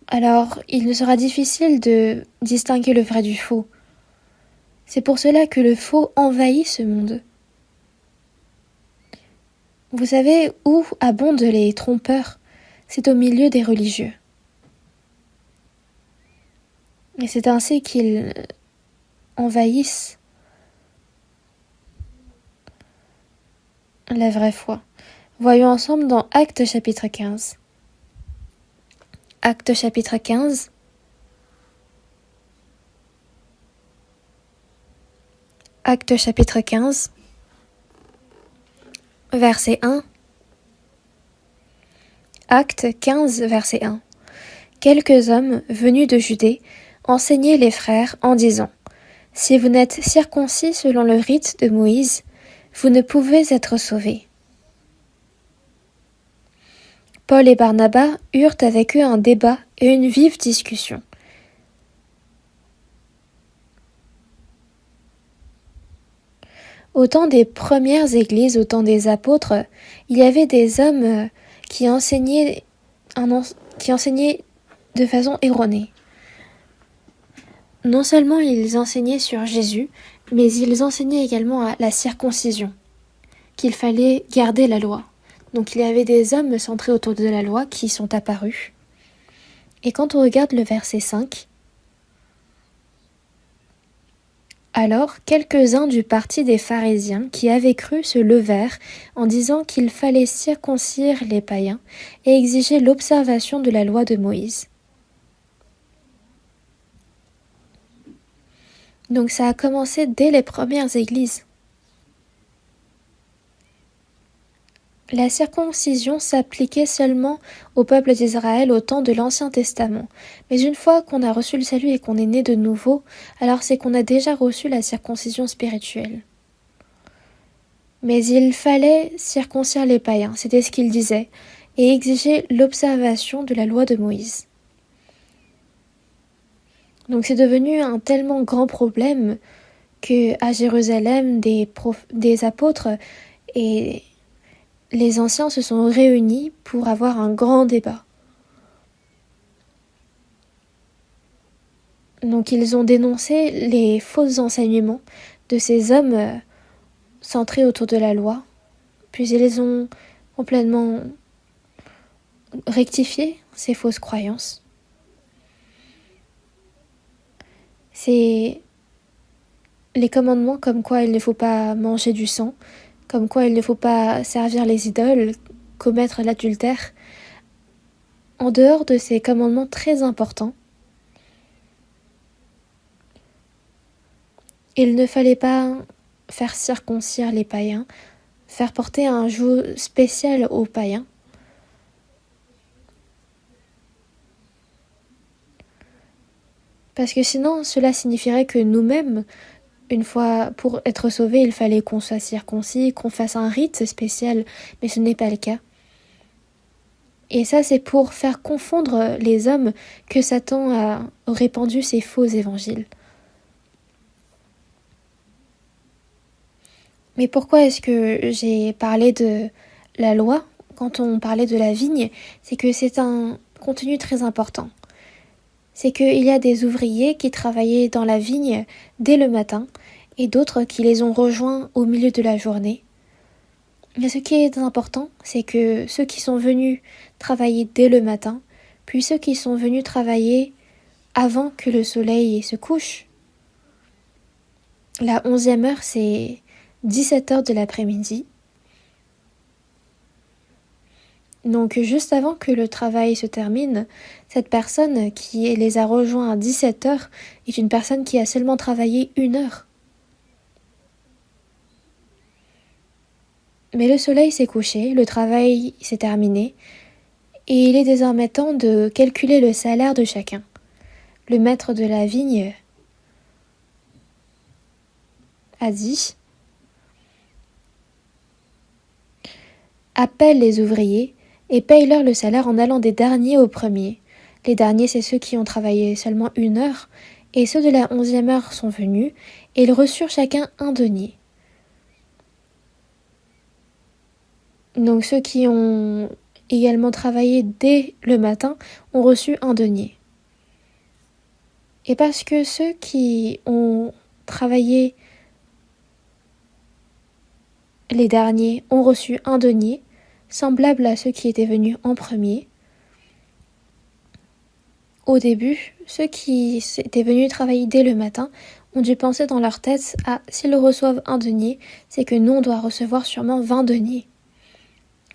alors il nous sera difficile de distinguer le vrai du faux. C'est pour cela que le faux envahit ce monde. Vous savez où abondent les trompeurs? C'est au milieu des religieux. Et c'est ainsi qu'ils envahissent la vraie foi. Voyons ensemble dans Actes chapitre 15. Actes chapitre 15. Actes chapitre 15, verset 1. Actes 15, verset 1. Quelques hommes venus de Judée enseignaient les frères en disant: Si vous n'êtes circoncis selon le rite de Moïse, vous ne pouvez être sauvés. » Paul et Barnabas eurent avec eux un débat et une vive discussion. Au temps des premières églises, au temps des apôtres, il y avait des hommes qui enseignaient de façon erronée. Non seulement ils enseignaient sur Jésus, mais ils enseignaient également à la circoncision, qu'il fallait garder la loi. Donc il y avait des hommes centrés autour de la loi qui sont apparus. Et quand on regarde le verset 5, alors quelques-uns du parti des pharisiens qui avaient cru se levèrent en disant qu'il fallait circoncire les païens et exiger l'observation de la loi de Moïse. Donc ça a commencé dès les premières églises. La circoncision s'appliquait seulement au peuple d'Israël au temps de l'Ancien Testament. Mais une fois qu'on a reçu le salut et qu'on est né de nouveau, alors c'est qu'on a déjà reçu la circoncision spirituelle. Mais il fallait circoncire les païens, c'était ce qu'il disait, et exiger l'observation de la loi de Moïse. Donc c'est devenu un tellement grand problème que à Jérusalem, des apôtres et les anciens se sont réunis pour avoir un grand débat. Donc ils ont dénoncé les faux enseignements de ces hommes centrés autour de la loi, puis ils les ont complètement rectifié, ces fausses croyances. C'est les commandements comme quoi il ne faut pas manger du sang, comme quoi il ne faut pas servir les idoles, commettre l'adultère. En dehors de ces commandements très importants, il ne fallait pas faire circoncire les païens, faire porter un joug spécial aux païens. Parce que sinon, cela signifierait que nous-mêmes, une fois pour être sauvés, il fallait qu'on soit circoncis, qu'on fasse un rite spécial, mais ce n'est pas le cas. Et ça, c'est pour faire confondre les hommes que Satan a répandu ces faux évangiles. Mais pourquoi est-ce que j'ai parlé de la loi quand on parlait de la vigne? C'est que c'est un contenu très important. C'est qu'il y a des ouvriers qui travaillaient dans la vigne dès le matin et d'autres qui les ont rejoints au milieu de la journée. Mais ce qui est important, c'est que ceux qui sont venus travailler dès le matin, puis ceux qui sont venus travailler avant que le soleil se couche. La 11e heure, c'est 17h de l'après-midi. Donc juste avant que le travail se termine, cette personne qui les a rejoints à 17h est une personne qui a seulement travaillé 1 heure. Mais le soleil s'est couché, le travail s'est terminé, et il est désormais temps de calculer le salaire de chacun. Le maître de la vigne a dit « Appelle les ouvriers et paye-leur le salaire en allant des derniers aux premiers. Les derniers, c'est ceux qui ont travaillé seulement 1 heure, et ceux de la 11e heure sont venus, et ils reçurent chacun 1 denier. Donc ceux qui ont également travaillé dès le matin ont reçu 1 denier. Et parce que ceux qui ont travaillé les derniers ont reçu 1 denier, semblable à ceux qui étaient venus en premier. Au début, ceux qui étaient venus travailler dès le matin ont dû penser dans leur tête « Ah, s'ils reçoivent 1 denier, c'est que nous on doit recevoir sûrement 20 deniers. »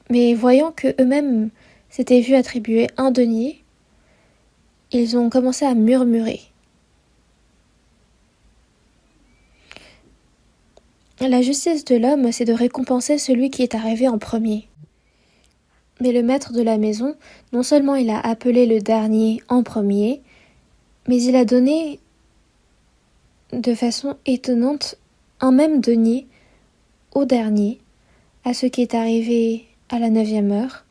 Mais voyant que eux-mêmes s'étaient vus attribuer 1 denier, ils ont commencé à murmurer. La justice de l'homme, c'est de récompenser celui qui est arrivé en premier. Mais le maître de la maison, non seulement il a appelé le dernier en premier, mais il a donné de façon étonnante un même denier au dernier, à ce qui est arrivé à la 9e heure,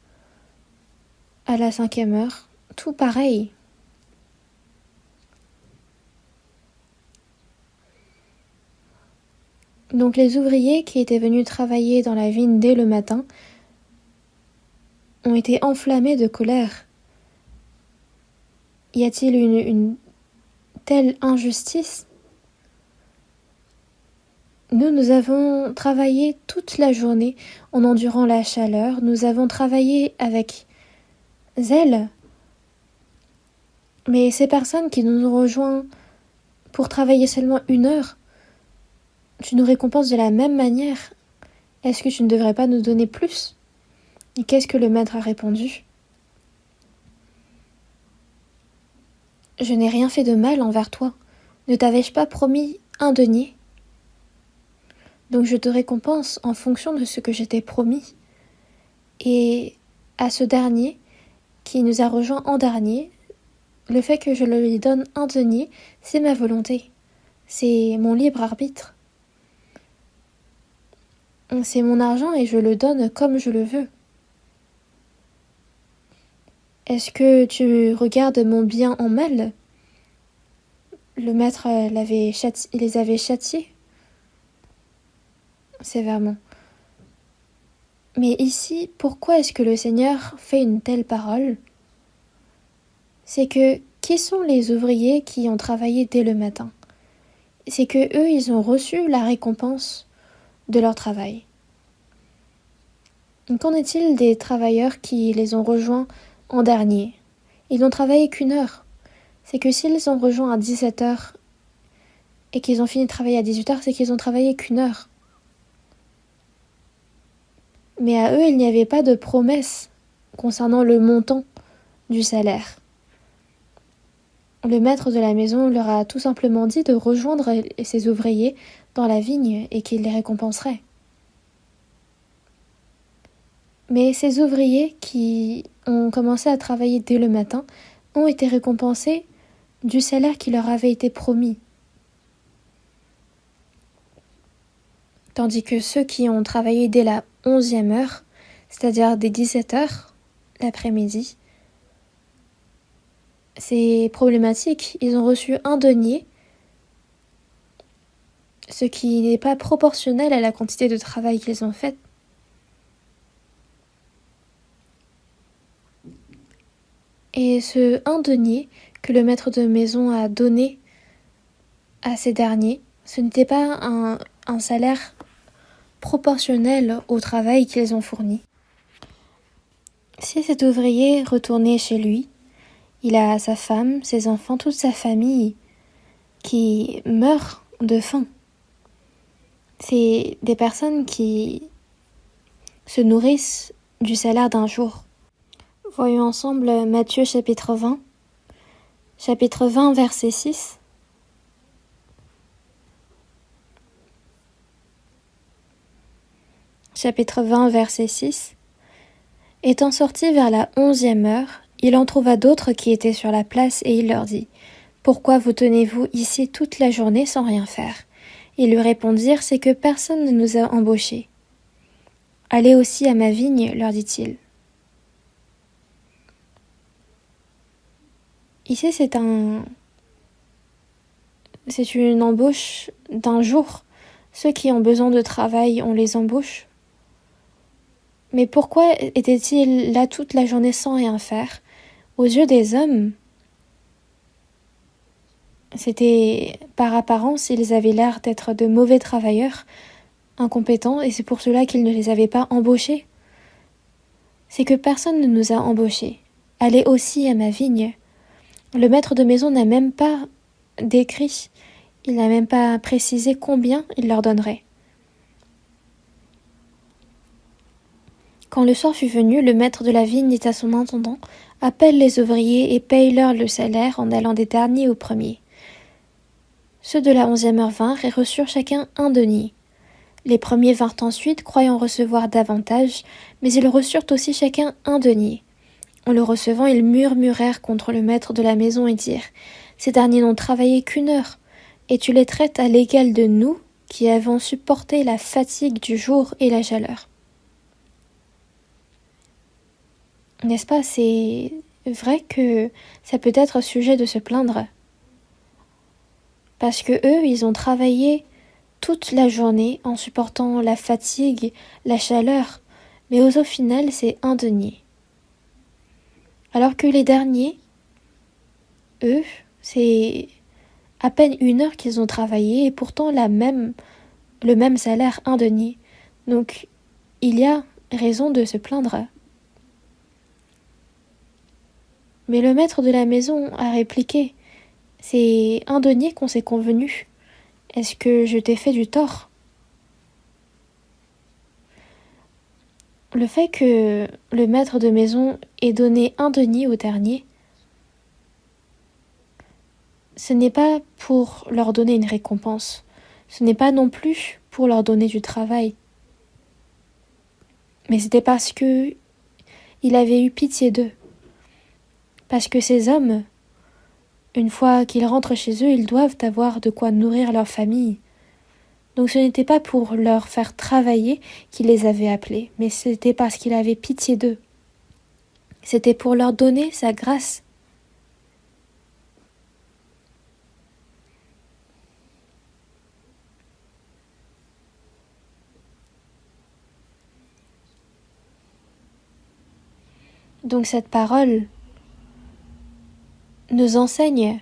à la 5e heure, tout pareil. Donc les ouvriers qui étaient venus travailler dans la vigne dès le matin ont été enflammés de colère. Y a-t-il une telle injustice ? Nous avons travaillé toute la journée en endurant la chaleur, nous avons travaillé avec zèle, mais ces personnes qui nous ont rejoints pour travailler seulement 1 heure, tu nous récompenses de la même manière. Est-ce que tu ne devrais pas nous donner plus ? Et qu'est-ce que le maître a répondu ? Je n'ai rien fait de mal envers toi. Ne t'avais-je pas promis 1 denier ? Donc je te récompense en fonction de ce que je t'ai promis. Et à ce dernier, qui nous a rejoints en dernier, le fait que je lui donne 1 denier, c'est ma volonté. C'est mon libre arbitre. C'est mon argent et je le donne comme je le veux. Est-ce que tu regardes mon bien en mal ? Le maître les avait châtiés sévèrement. Mais ici, pourquoi est-ce que le Seigneur fait une telle parole ? C'est que qui sont les ouvriers qui ont travaillé dès le matin ? C'est que eux, ils ont reçu la récompense de leur travail. Qu'en est-il des travailleurs qui les ont rejoints en dernier ? Ils n'ont travaillé qu'1 heure. C'est que s'ils ont rejoint à 17 heures et qu'ils ont fini de travailler à 18 heures, c'est qu'ils ont travaillé qu'1 heure. Mais à eux, il n'y avait pas de promesse concernant le montant du salaire. Le maître de la maison leur a tout simplement dit de rejoindre ses ouvriers dans la vigne et qu'il les récompenserait. Mais ces ouvriers qui ont commencé à travailler dès le matin ont été récompensés du salaire qui leur avait été promis. Tandis que ceux qui ont travaillé dès la 11e heure, c'est-à-dire dès 17 heures l'après-midi, c'est problématique. Ils ont reçu 1 denier, ce qui n'est pas proportionnel à la quantité de travail qu'ils ont fait. Et ce 1 denier que le maître de maison a donné à ces derniers, ce n'était pas un salaire proportionnel au travail qu'ils ont fourni. Si cet ouvrier retournait chez lui, il a sa femme, ses enfants, toute sa famille qui meurt de faim. C'est des personnes qui se nourrissent du salaire d'un jour. Voyons ensemble Matthieu chapitre 20. Chapitre 20, verset 6. Chapitre 20, verset 6. Étant sorti vers la 11e heure, il en trouva d'autres qui étaient sur la place et il leur dit : Pourquoi vous tenez-vous ici toute la journée sans rien faire ? Ils lui répondirent : C'est que personne ne nous a embauchés. Allez aussi à ma vigne, leur dit-il. Ici, c'est une embauche d'un jour. Ceux qui ont besoin de travail, on les embauche. Mais pourquoi étaient-ils là toute la journée sans rien faire ? Aux yeux des hommes, c'était par apparence, ils avaient l'air d'être de mauvais travailleurs, incompétents, et c'est pour cela qu'ils ne les avaient pas embauchés. C'est que personne ne nous a embauchés. Allez aussi à ma vigne. Le maître de maison n'a même pas décrit, il n'a même pas précisé combien il leur donnerait. Quand le soir fut venu, le maître de la vigne dit à son intendant : Appelle les ouvriers et paye-leur le salaire en allant des derniers aux premiers. Ceux de la 11e heure vinrent et reçurent chacun 1 denier. Les premiers vinrent ensuite, croyant recevoir davantage, mais ils reçurent aussi chacun 1 denier. En le recevant, ils murmurèrent contre le maître de la maison et dirent : Ces derniers n'ont travaillé qu'1 heure, et tu les traites à l'égal de nous qui avons supporté la fatigue du jour et la chaleur. N'est-ce pas, c'est vrai que ça peut être sujet de se plaindre. Parce que eux, ils ont travaillé toute la journée en supportant la fatigue, la chaleur, mais au final, c'est un denier. Alors que les derniers, eux, c'est à peine 1 heure qu'ils ont travaillé et pourtant le même salaire, un denier. Donc, il y a raison de se plaindre. Mais le maître de la maison a répliqué, c'est un denier qu'on s'est convenu. Est-ce que je t'ai fait du tort? Le fait que le maître de maison ait donné un denier au dernier, ce n'est pas pour leur donner une récompense. Ce n'est pas non plus pour leur donner du travail. Mais c'était parce que il avait eu pitié d'eux. Parce que ces hommes, une fois qu'ils rentrent chez eux, ils doivent avoir de quoi nourrir leur famille. Donc ce n'était pas pour leur faire travailler qu'il les avait appelés, mais c'était parce qu'il avait pitié d'eux. C'était pour leur donner sa grâce. Donc cette parole nous enseigne,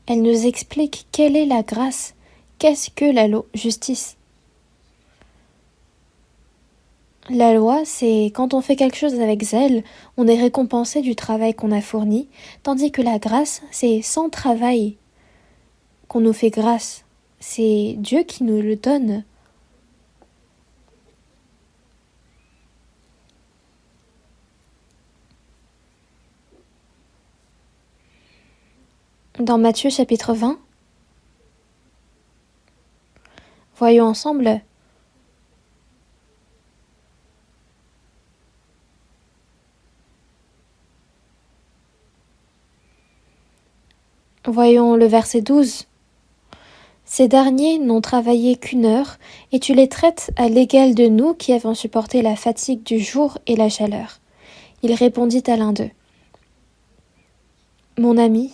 elle nous explique quelle est la grâce, qu'est-ce que la justice. La loi, c'est quand on fait quelque chose avec zèle, on est récompensé du travail qu'on a fourni, tandis que la grâce, c'est sans travail qu'on nous fait grâce. C'est Dieu qui nous le donne. Dans Matthieu chapitre 20, voyons ensemble. Voyons le verset 12. Ces derniers n'ont travaillé qu'1 heure, et tu les traites à l'égal de nous qui avons supporté la fatigue du jour et la chaleur. Il répondit à l'un d'eux. Mon ami,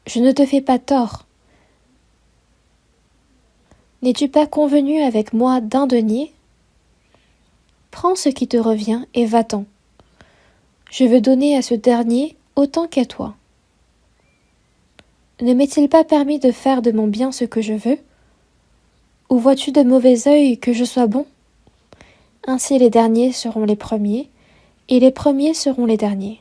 je ne te fais pas tort. N'es-tu pas convenu avec moi d'un denier? Prends ce qui te revient et va-t'en. Je veux donner à ce dernier autant qu'à toi. Ne m'est-il pas permis de faire de mon bien ce que je veux? Ou vois-tu de mauvais œil que je sois bon? Ainsi les derniers seront les premiers, et les premiers seront les derniers.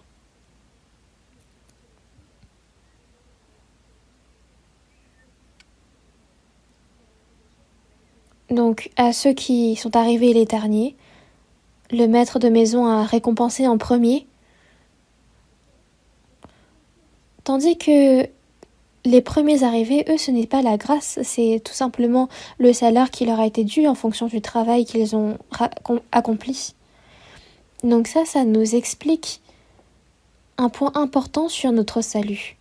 Donc, à ceux qui sont arrivés les derniers, le maître de maison a récompensé en premier, tandis que les premiers arrivés, eux, ce n'est pas la grâce, c'est tout simplement le salaire qui leur a été dû en fonction du travail qu'ils ont accompli. Donc ça nous explique un point important sur notre salut.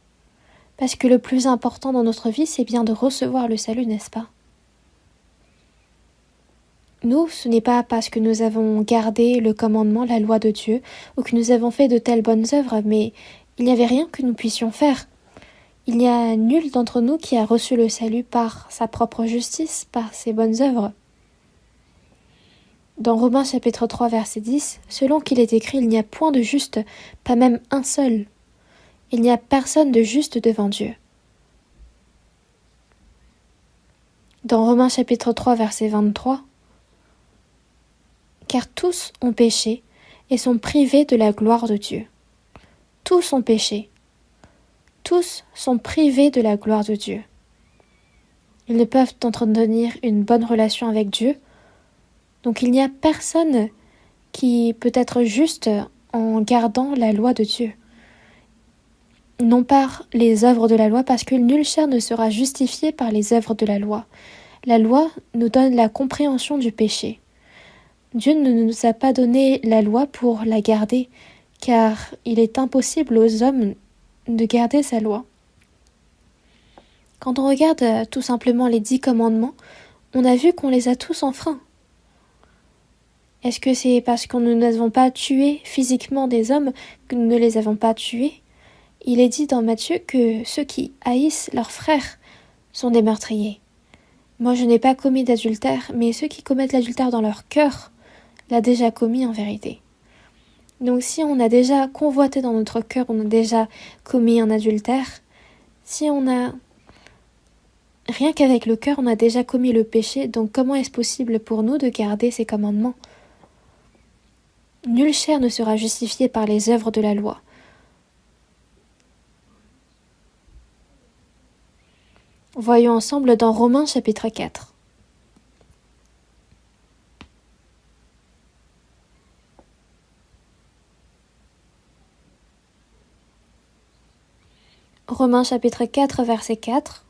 Parce que le plus important dans notre vie, c'est bien de recevoir le salut, n'est-ce pas? Nous, ce n'est pas parce que nous avons gardé le commandement, la loi de Dieu, ou que nous avons fait de telles bonnes œuvres, mais il n'y avait rien que nous puissions faire. Il n'y a nul d'entre nous qui a reçu le salut par sa propre justice, par ses bonnes œuvres. Dans Romains chapitre 3 verset 10, selon qu'il est écrit, il n'y a point de juste, pas même un seul. Il n'y a personne de juste devant Dieu. Dans Romains chapitre 3 verset 23, car tous ont péché et sont privés de la gloire de Dieu. Tous ont péché. Tous sont privés de la gloire de Dieu. Ils ne peuvent entretenir une bonne relation avec Dieu. Donc il n'y a personne qui peut être juste en gardant la loi de Dieu. Non par les œuvres de la loi, parce que nul chair ne sera justifié par les œuvres de la loi. La loi nous donne la compréhension du péché. Dieu ne nous a pas donné la loi pour la garder, car il est impossible aux hommes de garder sa loi. Quand on regarde tout simplement les 10 commandements, on a vu qu'on les a tous enfreints. Est-ce que c'est parce que nous n'avons pas tué physiquement des hommes que nous ne les avons pas tués? Il est dit dans Matthieu que ceux qui haïssent leurs frères sont des meurtriers. Moi, je n'ai pas commis d'adultère, mais ceux qui commettent l'adultère dans leur cœur l'ont déjà commis en vérité. Donc si on a déjà convoité dans notre cœur, on a déjà commis un adultère, si on a rien qu'avec le cœur, on a déjà commis le péché, donc comment est-ce possible pour nous de garder ces commandements? Nulle chair ne sera justifiée par les œuvres de la loi. Voyons ensemble dans Romains chapitre 4. Romains chapitre 4 verset 4.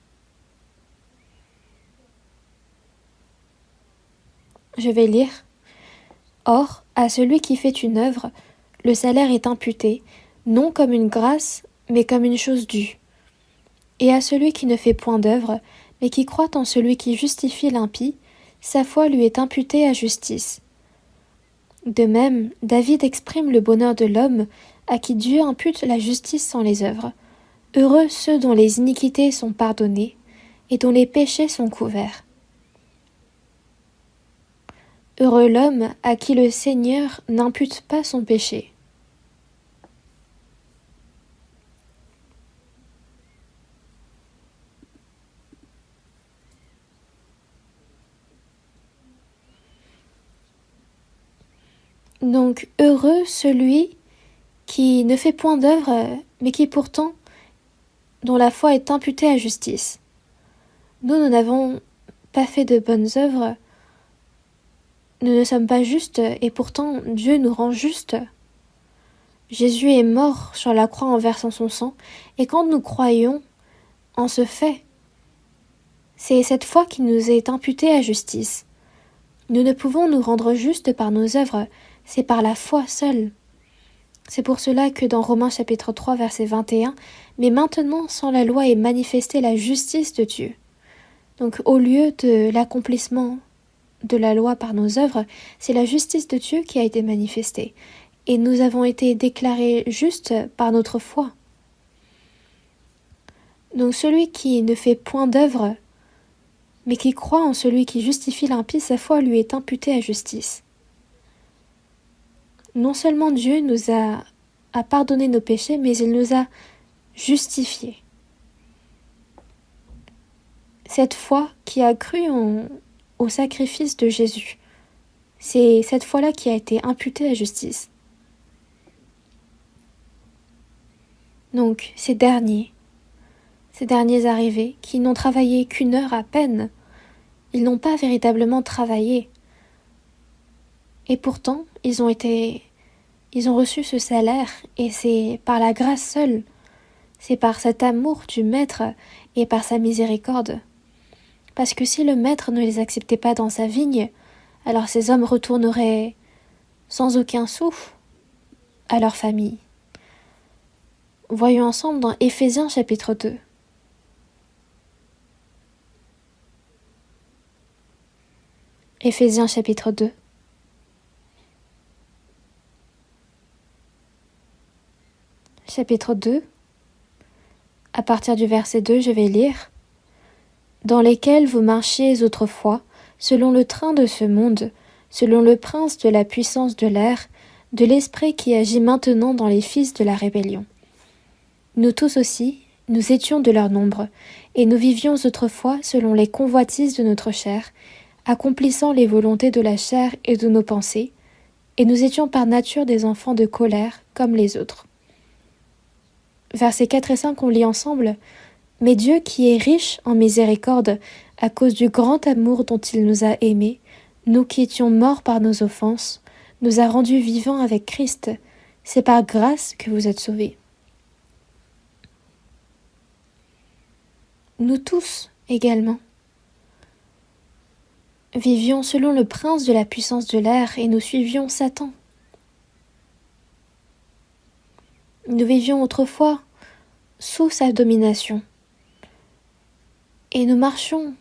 Je vais lire. Or, à celui qui fait une œuvre, le salaire est imputé, non comme une grâce, mais comme une chose due. Et à celui qui ne fait point d'œuvre, mais qui croit en celui qui justifie l'impie, sa foi lui est imputée à justice. De même, David exprime le bonheur de l'homme à qui Dieu impute la justice sans les œuvres. Heureux ceux dont les iniquités sont pardonnées et dont les péchés sont couverts. Heureux l'homme à qui le Seigneur n'impute pas son péché. Donc heureux celui qui ne fait point d'œuvre, mais qui pourtant, dont la foi est imputée à justice. Nous n'avons pas fait de bonnes œuvres, nous ne sommes pas justes, et pourtant Dieu nous rend justes. Jésus est mort sur la croix en versant son sang, et quand nous croyons en ce fait, c'est cette foi qui nous est imputée à justice. Nous ne pouvons nous rendre justes par nos œuvres, c'est par la foi seule. C'est pour cela que dans Romains chapitre 3 verset 21, « Mais maintenant sans la loi est manifestée la justice de Dieu ». Donc au lieu de l'accomplissement de la loi par nos œuvres, c'est la justice de Dieu qui a été manifestée. Et nous avons été déclarés justes par notre foi. Donc celui qui ne fait point d'œuvre, mais qui croit en celui qui justifie l'impie, sa foi lui est imputée à justice. Non seulement Dieu nous a pardonné nos péchés, mais il nous a justifiés. Cette foi qui a cru au sacrifice de Jésus, c'est cette foi-là qui a été imputée à justice. Donc ces derniers arrivés, qui n'ont travaillé qu'1 heure à peine, ils n'ont pas véritablement travaillé. Et pourtant, ils ont reçu ce salaire, et c'est par la grâce seule, c'est par cet amour du Maître et par sa miséricorde. Parce que si le Maître ne les acceptait pas dans sa vigne, alors ces hommes retourneraient sans aucun souffle à leur famille. Voyons ensemble dans Éphésiens chapitre 2. Éphésiens chapitre 2. Chapitre 2, à partir du verset 2, je vais lire. « Dans lesquels vous marchiez autrefois, selon le train de ce monde, selon le prince de la puissance de l'air, de l'esprit qui agit maintenant dans les fils de la rébellion. Nous tous aussi, nous étions de leur nombre, et nous vivions autrefois selon les convoitises de notre chair, accomplissant les volontés de la chair et de nos pensées, et nous étions par nature des enfants de colère comme les autres. » Versets 4 et 5, on lit ensemble. « Mais Dieu qui est riche en miséricorde, à cause du grand amour dont il nous a aimés, nous qui étions morts par nos offenses, nous a rendus vivants avec Christ. C'est par grâce que vous êtes sauvés. » Nous tous également vivions selon le prince de la puissance de l'air et nous suivions Satan. Nous vivions autrefois sous sa domination. et nous marchions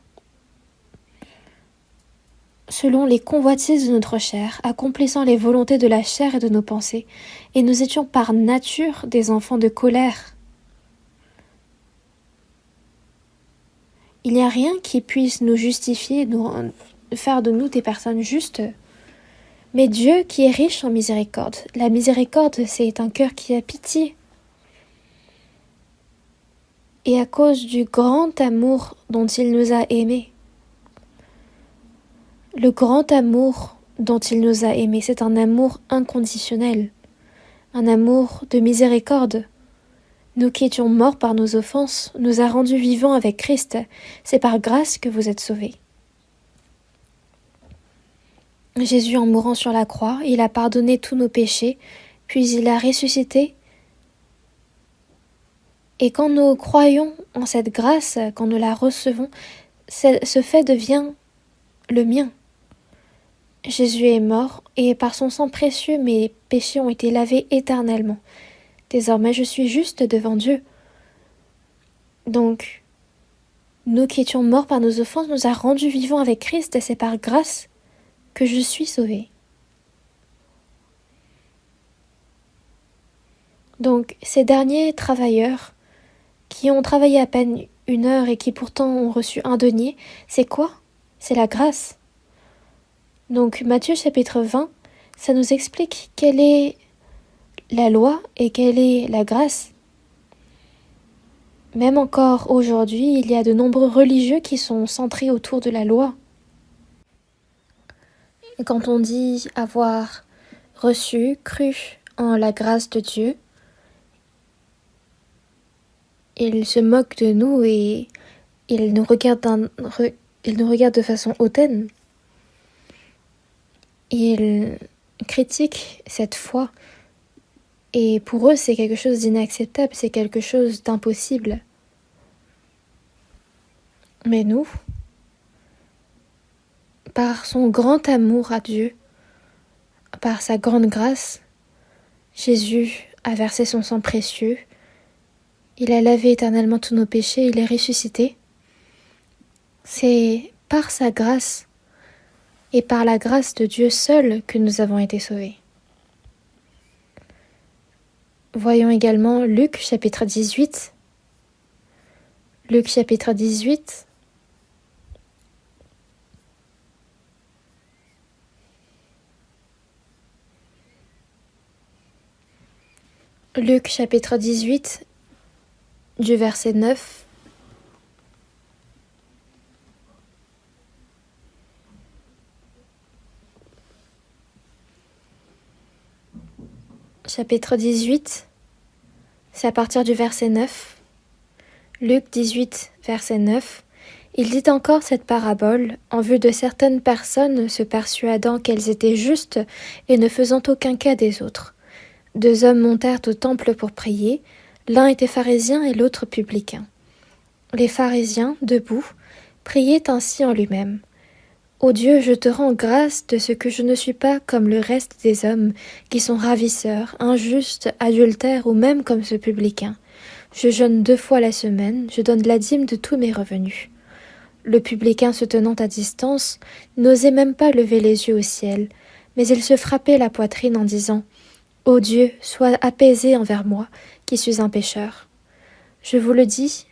selon les convoitises de notre chair, accomplissant les volontés de la chair et de nos pensées, et nous étions par nature des enfants de colère. Il n'y a rien qui puisse nous justifier, faire de nous des personnes justes. Mais Dieu qui est riche en miséricorde, la miséricorde c'est un cœur qui a pitié. Et à cause du grand amour dont il nous a aimés, le grand amour dont il nous a aimés, c'est un amour inconditionnel, un amour de miséricorde. Nous qui étions morts par nos offenses, nous a rendus vivants avec Christ. C'est par grâce que vous êtes sauvés. Jésus, en mourant sur la croix, il a pardonné tous nos péchés, puis il a ressuscité. Et quand nous croyons en cette grâce, quand nous la recevons, ce fait devient le mien. Jésus est mort, et par son sang précieux, mes péchés ont été lavés éternellement. Désormais, je suis juste devant Dieu. Donc, nous qui étions morts par nos offenses, nous a rendus vivants avec Christ, et c'est par grâce que je suis sauvé. Donc, ces derniers travailleurs qui ont travaillé à peine 1 heure et qui pourtant ont reçu un denier, c'est quoi? C'est la grâce. Donc, Matthieu chapitre 20, ça nous explique quelle est la loi et quelle est la grâce. Même encore aujourd'hui, il y a de nombreux religieux qui sont centrés autour de la loi. Et quand on dit avoir reçu, cru en la grâce de Dieu, ils se moquent de nous et ils nous regardent de façon hautaine. Ils critiquent cette foi. Et pour eux, c'est quelque chose d'inacceptable, c'est quelque chose d'impossible. Mais nous, par son grand amour à Dieu, par sa grande grâce, Jésus a versé son sang précieux, il a lavé éternellement tous nos péchés, il est ressuscité. C'est par sa grâce et par la grâce de Dieu seul que nous avons été sauvés. Voyons également Luc chapitre 18. Luc chapitre 18. Luc chapitre 18, du verset 9. Chapitre 18, c'est à partir du verset 9. Luc 18, verset 9. Il dit encore cette parabole en vue de certaines personnes se persuadant qu'elles étaient justes et ne faisant aucun cas des autres. 2 hommes montèrent au temple pour prier, l'un était pharisien et l'autre publicain. Les pharisiens, debout, priaient ainsi en lui-même. Ô Dieu, je te rends grâce de ce que je ne suis pas comme le reste des hommes, qui sont ravisseurs, injustes, adultères ou même comme ce publicain. Je jeûne 2 fois la semaine, je donne la dîme de tous mes revenus. Le publicain se tenant à distance, n'osait même pas lever les yeux au ciel, mais il se frappait la poitrine en disant « Ô Dieu, sois apaisé envers moi, qui suis un pécheur. » Je vous le dis,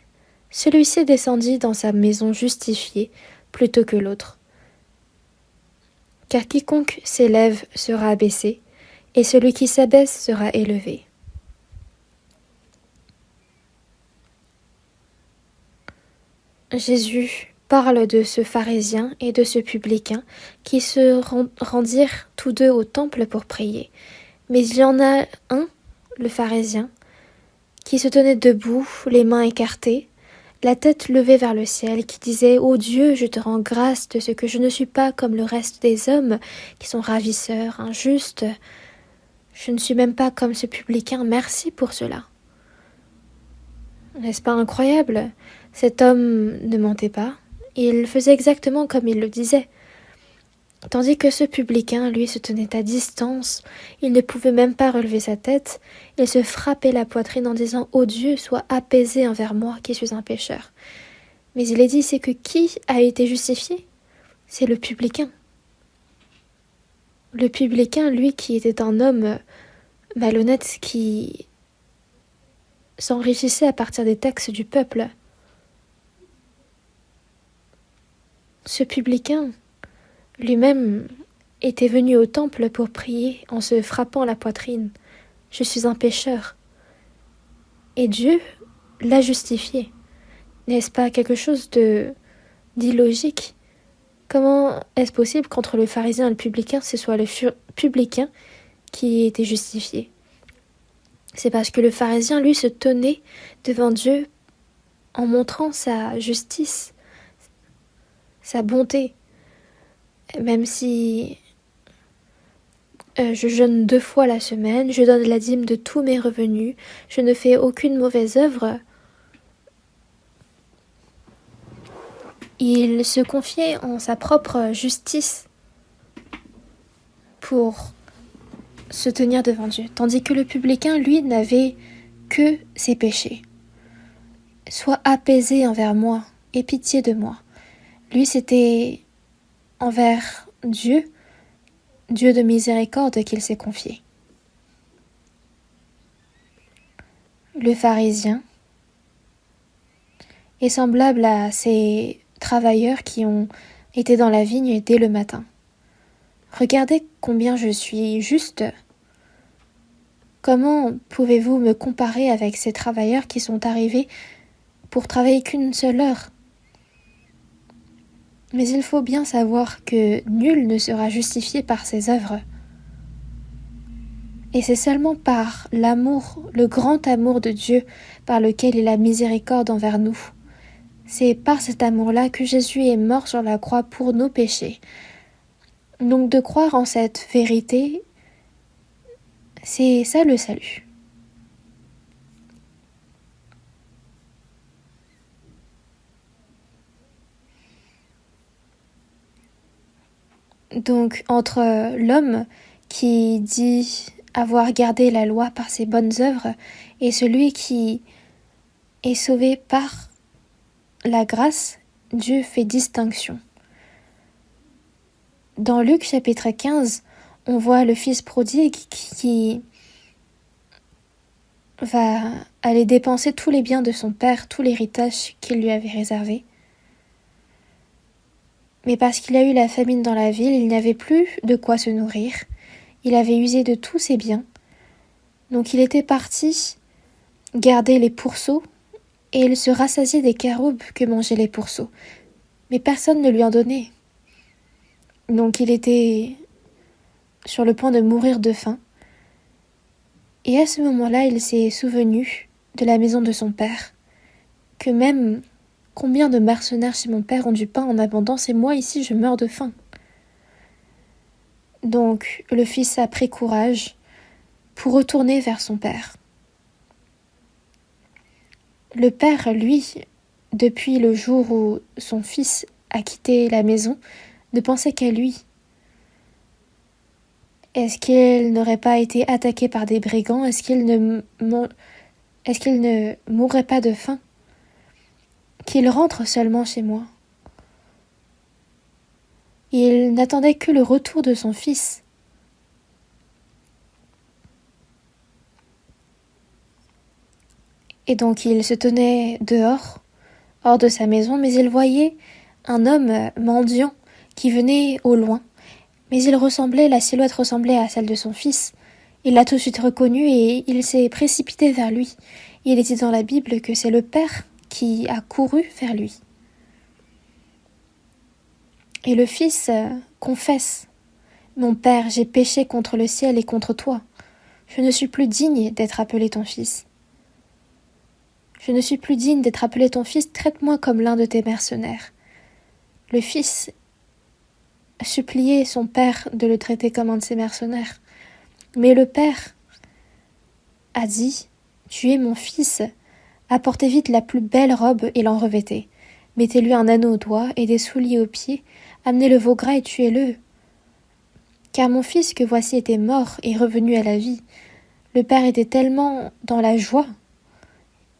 celui-ci descendit dans sa maison justifié plutôt que l'autre. Car quiconque s'élève sera abaissé, et celui qui s'abaisse sera élevé. Jésus parle de ce pharisien et de ce publicain qui se rendirent tous deux au temple pour prier. Mais il y en a un, le pharisien, qui se tenait debout, les mains écartées, la tête levée vers le ciel, qui disait « Ô Dieu, je te rends grâce de ce que je ne suis pas comme le reste des hommes, qui sont ravisseurs, injustes. Je ne suis même pas comme ce publicain, merci pour cela. » N'est-ce pas incroyable? Cet homme ne mentait pas, il faisait exactement comme il le disait. Tandis que ce publicain, lui, se tenait à distance, il ne pouvait même pas relever sa tête, il se frappait la poitrine en disant « Ô Dieu, sois apaisé envers moi qui suis un pécheur. » Mais il est dit, c'est que qui a été justifié? C'est le publicain. Le publicain, lui, qui était un homme malhonnête, qui s'enrichissait à partir des taxes du peuple. Ce publicain, lui-même, était venu au temple pour prier en se frappant la poitrine. Je suis un pécheur. Et Dieu l'a justifié. N'est-ce pas quelque chose d'illogique? Comment est-ce possible qu'entre le pharisien et le publicain, ce soit le publicain qui ait été justifié? C'est parce que le pharisien, lui, se tenait devant Dieu en montrant sa justice, sa bonté. Même si je jeûne 2 fois la semaine, je donne la dîme de tous mes revenus, je ne fais aucune mauvaise œuvre, il se confiait en sa propre justice pour se tenir devant Dieu, tandis que le publicain, lui, n'avait que ses péchés. Sois apaisé envers moi, aie pitié de moi. Lui, c'était envers Dieu, Dieu de miséricorde, qu'il s'est confié. Le pharisien est semblable à ces travailleurs qui ont été dans la vigne dès le matin. Regardez combien je suis juste. Comment pouvez-vous me comparer avec ces travailleurs qui sont arrivés pour travailler qu'une seule heure? Mais il faut bien savoir que nul ne sera justifié par ses œuvres. Et c'est seulement par l'amour, le grand amour de Dieu par lequel il a miséricorde envers nous. C'est par cet amour-là que Jésus est mort sur la croix pour nos péchés. Donc de croire en cette vérité, c'est ça le salut. Donc entre l'homme qui dit avoir gardé la loi par ses bonnes œuvres et celui qui est sauvé par la grâce, Dieu fait distinction. Dans Luc chapitre 15, on voit le fils prodigue qui va aller dépenser tous les biens de son père, tout l'héritage qu'il lui avait réservé. Mais parce qu'il a eu la famine dans la ville, il n'avait plus de quoi se nourrir. Il avait usé de tous ses biens. Donc il était parti garder les pourceaux et il se rassasiait des caroubes que mangeaient les pourceaux. Mais personne ne lui en donnait. Donc il était sur le point de mourir de faim. Et à ce moment-là, il s'est souvenu de la maison de son père, que même combien de mercenaires chez mon père ont du pain en abondance et moi ici je meurs de faim. Donc le fils a pris courage pour retourner vers son père. Le père, lui, depuis le jour où son fils a quitté la maison, ne pensait qu'à lui. Est-ce qu'il n'aurait pas été attaqué par des brigands? Est-ce qu'il ne mourrait pas de faim? Qu'il rentre seulement chez moi. Il n'attendait que le retour de son fils. Et donc il se tenait dehors, hors de sa maison, mais il voyait un homme mendiant qui venait au loin. Mais la silhouette ressemblait à celle de son fils. Il l'a tout de suite reconnu et il s'est précipité vers lui. Il est dit dans la Bible que c'est le père qui a couru vers lui. Et le fils confesse: Mon père, j'ai péché contre le ciel et contre toi. Je ne suis plus digne d'être appelé ton fils. Je ne suis plus digne d'être appelé ton fils, traite-moi comme l'un de tes mercenaires. Le fils suppliait son père de le traiter comme un de ses mercenaires. Mais le père a dit: Tu es mon fils, apportez vite la plus belle robe et l'en revêtez. Mettez-lui un anneau au doigt et des souliers aux pieds, amenez le veau gras et tuez-le. Car mon fils que voici était mort et revenu à la vie. Le père était tellement dans la joie,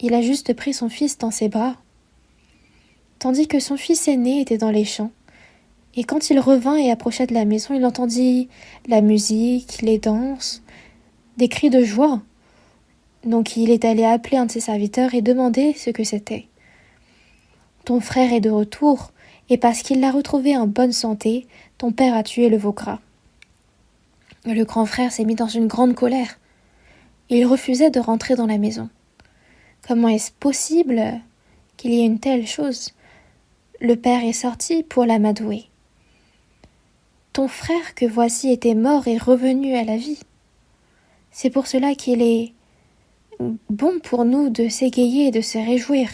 il a juste pris son fils dans ses bras. tandis que son fils aîné était dans les champs. Et quand il revint et approcha de la maison, il entendit la musique, les danses, des cris de joie. Donc il est allé appeler un de ses serviteurs et demander ce que c'était. Ton frère est de retour, et parce qu'il l'a retrouvé en bonne santé, ton père a tué le veau gras. Le grand frère s'est mis dans une grande colère. Il refusait de rentrer dans la maison. Comment est-ce possible qu'il y ait une telle chose? Le père est sorti pour l'amadouer. Ton frère que voici était mort et revenu à la vie. C'est pour cela qu'il est bon pour nous de s'égayer et de se réjouir.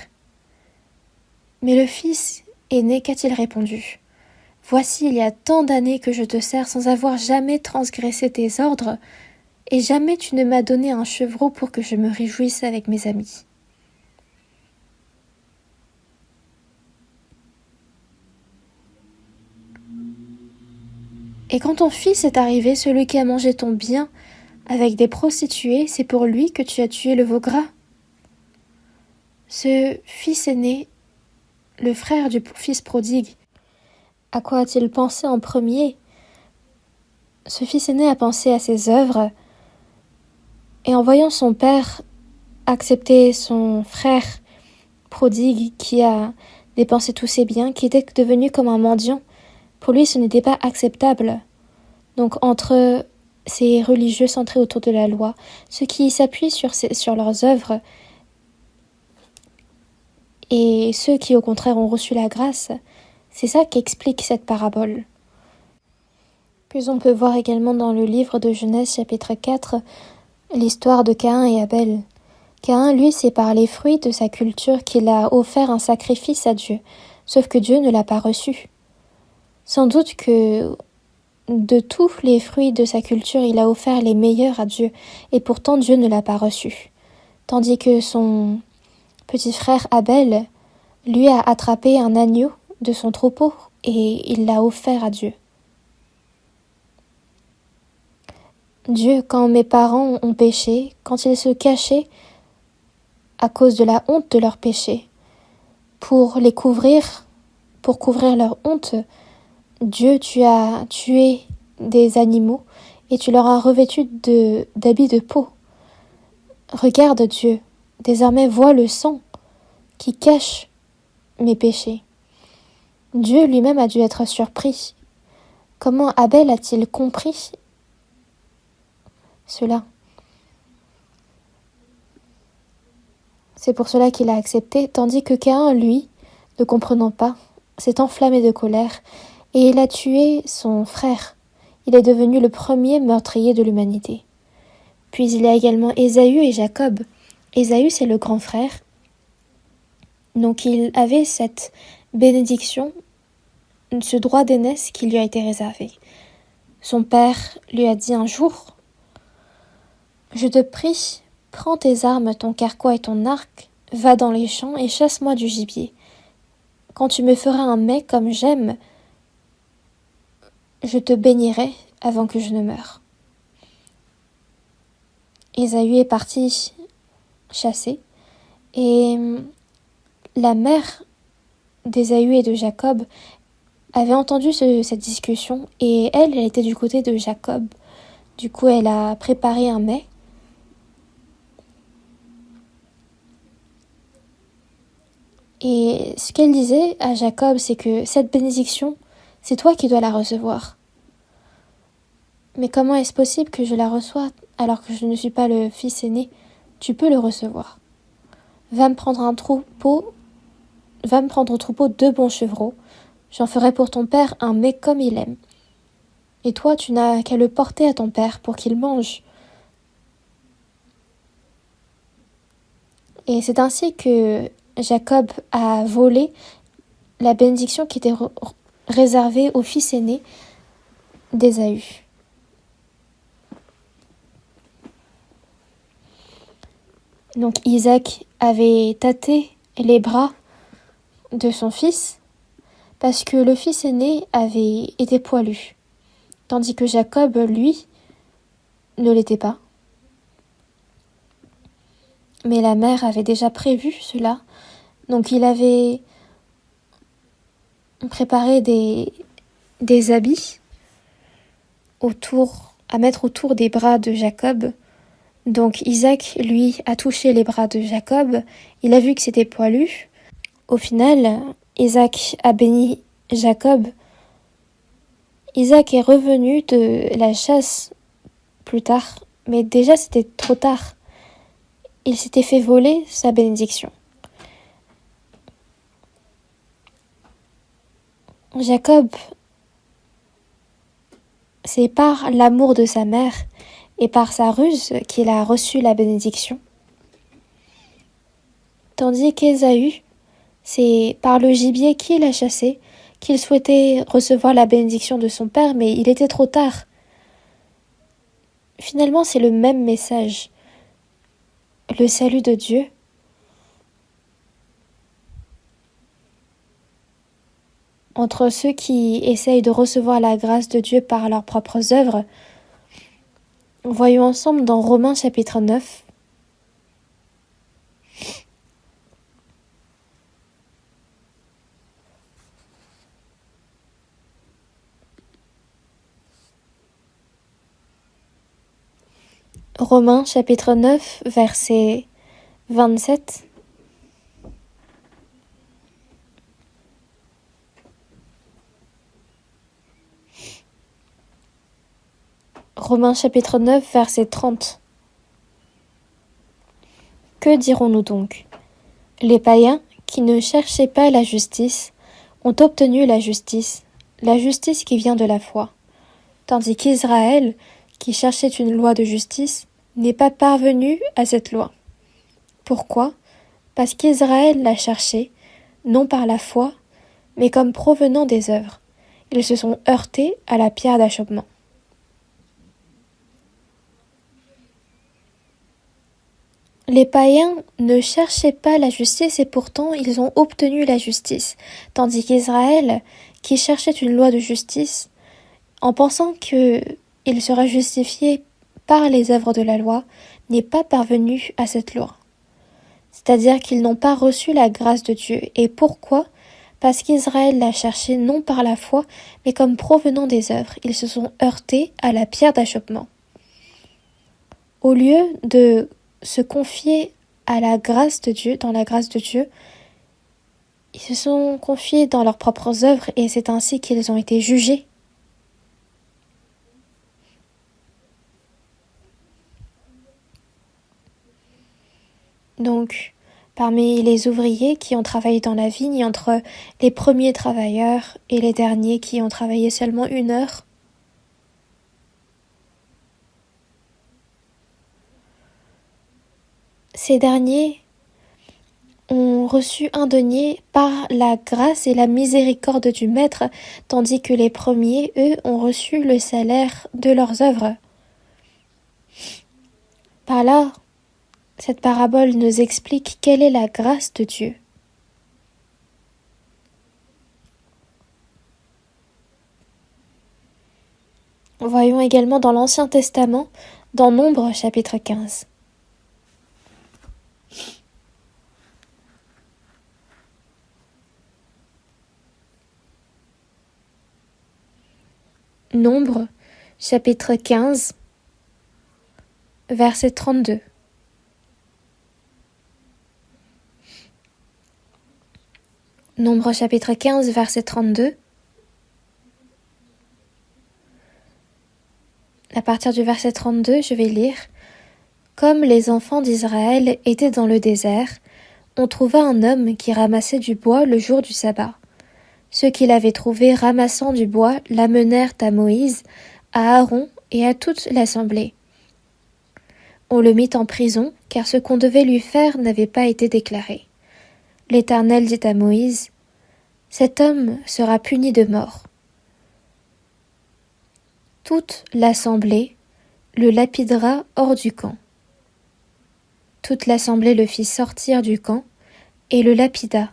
Mais le fils aîné, qu'a-t-il répondu? Voici, il y a tant d'années que je te sers sans avoir jamais transgressé tes ordres, et jamais tu ne m'as donné un chevreau pour que je me réjouisse avec mes amis. Et quand ton fils est arrivé, celui qui a mangé ton bien avec des prostituées, c'est pour lui que tu as tué le veau gras. Ce fils aîné, le frère du fils prodigue, à quoi a-t-il pensé en premier? Ce fils aîné a pensé à ses œuvres, et en voyant son père accepter son frère prodigue qui a dépensé tous ses biens, qui était devenu comme un mendiant, pour lui ce n'était pas acceptable. Donc entre ces religieux centrés autour de la loi, ceux qui s'appuient sur leurs œuvres, et ceux qui au contraire ont reçu la grâce, c'est ça qu'explique cette parabole. Puis on peut voir également dans le livre de Genèse chapitre 4 l'histoire de Caïn et Abel. Caïn, lui, c'est par les fruits de sa culture qu'il a offert un sacrifice à Dieu, sauf que Dieu ne l'a pas reçu. Sans doute que de tous les fruits de sa culture, il a offert les meilleurs à Dieu, et pourtant Dieu ne l'a pas reçu. Tandis que son petit frère Abel, lui, a attrapé un agneau de son troupeau et il l'a offert à Dieu. Dieu, quand mes parents ont péché, quand ils se cachaient à cause de la honte de leur péché, pour couvrir leur honte, Dieu, tu as tué des animaux et tu leur as revêtu d'habits de peau. Regarde Dieu, désormais vois le sang qui cache mes péchés. Dieu lui-même a dû être surpris. Comment Abel a-t-il compris cela? C'est pour cela qu'il a accepté, tandis que Caïn, lui, ne comprenant pas, s'est enflammé de colère et il a tué son frère. Il est devenu le premier meurtrier de l'humanité. Puis il y a également Ésaü et Jacob. Ésaü, c'est le grand frère. Donc il avait cette bénédiction, ce droit d'aînesse qui lui a été réservé. Son père lui a dit un jour: « Je te prie, prends tes armes, ton carquois et ton arc, va dans les champs et chasse-moi du gibier. Quand tu me feras un mets comme j'aime, je te bénirai avant que je ne meure. » Ésaü est parti chasser, et la mère d'Ésaü et de Jacob avait entendu cette discussion, et elle était du côté de Jacob. Du coup, elle a préparé un mets. Et ce qu'elle disait à Jacob, c'est que cette bénédiction, c'est toi qui dois la recevoir. Mais comment est-ce possible que je la reçois alors que je ne suis pas le fils aîné? Tu peux le recevoir. Va me prendre au troupeau 2 bons chevreaux. J'en ferai pour ton père un mets comme il aime. Et toi, tu n'as qu'à le porter à ton père pour qu'il mange. Et c'est ainsi que Jacob a volé la bénédiction qui était réservée au fils aîné d'Ésaü. Donc Isaac avait tâté les bras de son fils parce que le fils aîné avait été poilu, tandis que Jacob, lui, ne l'était pas. Mais la mère avait déjà prévu cela, donc il avait préparer des habits à mettre autour des bras de Jacob. Donc Isaac, lui, a touché les bras de Jacob. Il a vu que c'était poilu. Au final, Isaac a béni Jacob. Isaac est revenu de la chasse plus tard, mais déjà c'était trop tard. Il s'était fait voler sa bénédiction. Jacob, c'est par l'amour de sa mère et par sa ruse qu'il a reçu la bénédiction. Tandis qu'Ésaü, c'est par le gibier qu'il a chassé qu'il souhaitait recevoir la bénédiction de son père, mais il était trop tard. Finalement, c'est le même message. Le salut de Dieu. Entre ceux qui essayent de recevoir la grâce de Dieu par leurs propres œuvres, voyons ensemble dans Romains chapitre 9. Romains chapitre 9, verset 27. Romains chapitre 9, verset 30. Que dirons-nous donc? Les païens, qui ne cherchaient pas la justice, ont obtenu la justice qui vient de la foi, tandis qu'Israël, qui cherchait une loi de justice, n'est pas parvenu à cette loi. Pourquoi? Parce qu'Israël l'a cherchée, non par la foi, mais comme provenant des œuvres. Ils se sont heurtés à la pierre d'achoppement. Les païens ne cherchaient pas la justice et pourtant ils ont obtenu la justice, tandis qu'Israël, qui cherchait une loi de justice, en pensant qu'il sera justifié par les œuvres de la loi, n'est pas parvenu à cette loi. C'est-à-dire qu'ils n'ont pas reçu la grâce de Dieu. Et pourquoi? Parce qu'Israël l'a cherché non par la foi, mais comme provenant des œuvres. Ils se sont heurtés à la pierre d'achoppement. Au lieu de se confier à la grâce de Dieu, dans la grâce de Dieu, ils se sont confiés dans leurs propres œuvres et c'est ainsi qu'ils ont été jugés. Donc, parmi les ouvriers qui ont travaillé dans la vigne, entre les premiers travailleurs et les derniers qui ont travaillé seulement 1 heure, ces derniers ont reçu un denier par la grâce et la miséricorde du Maître, tandis que les premiers, eux, ont reçu le salaire de leurs œuvres. Par là, cette parabole nous explique quelle est la grâce de Dieu. Voyons également dans l'Ancien Testament, dans Nombre chapitre 15. Nombre chapitre 15, verset 32. Nombre chapitre 15, verset 32. À partir du verset 32, je vais lire. Comme les enfants d'Israël étaient dans le désert, on trouva un homme qui ramassait du bois le jour du sabbat. Ceux qui l'avaient trouvé ramassant du bois l'amenèrent à Moïse, à Aaron et à toute l'assemblée. On le mit en prison, car ce qu'on devait lui faire n'avait pas été déclaré. L'Éternel dit à Moïse, « Cet homme sera puni de mort. » Toute l'assemblée le lapidera hors du camp. Toute l'assemblée le fit sortir du camp et le lapida.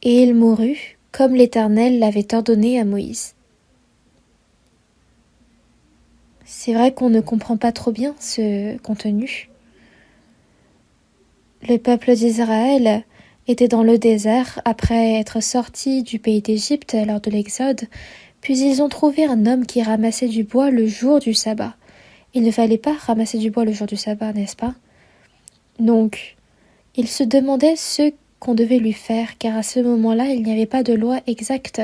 Et il mourut, comme l'Éternel l'avait ordonné à Moïse. C'est vrai qu'on ne comprend pas trop bien ce contenu. Le peuple d'Israël étaient dans le désert après être sortis du pays d'Égypte lors de l'Exode, puis ils ont trouvé un homme qui ramassait du bois le jour du sabbat. Il ne fallait pas ramasser du bois le jour du sabbat, n'est-ce pas? Donc, ils se demandaient ce qu'on devait lui faire, car à ce moment-là, il n'y avait pas de loi exacte.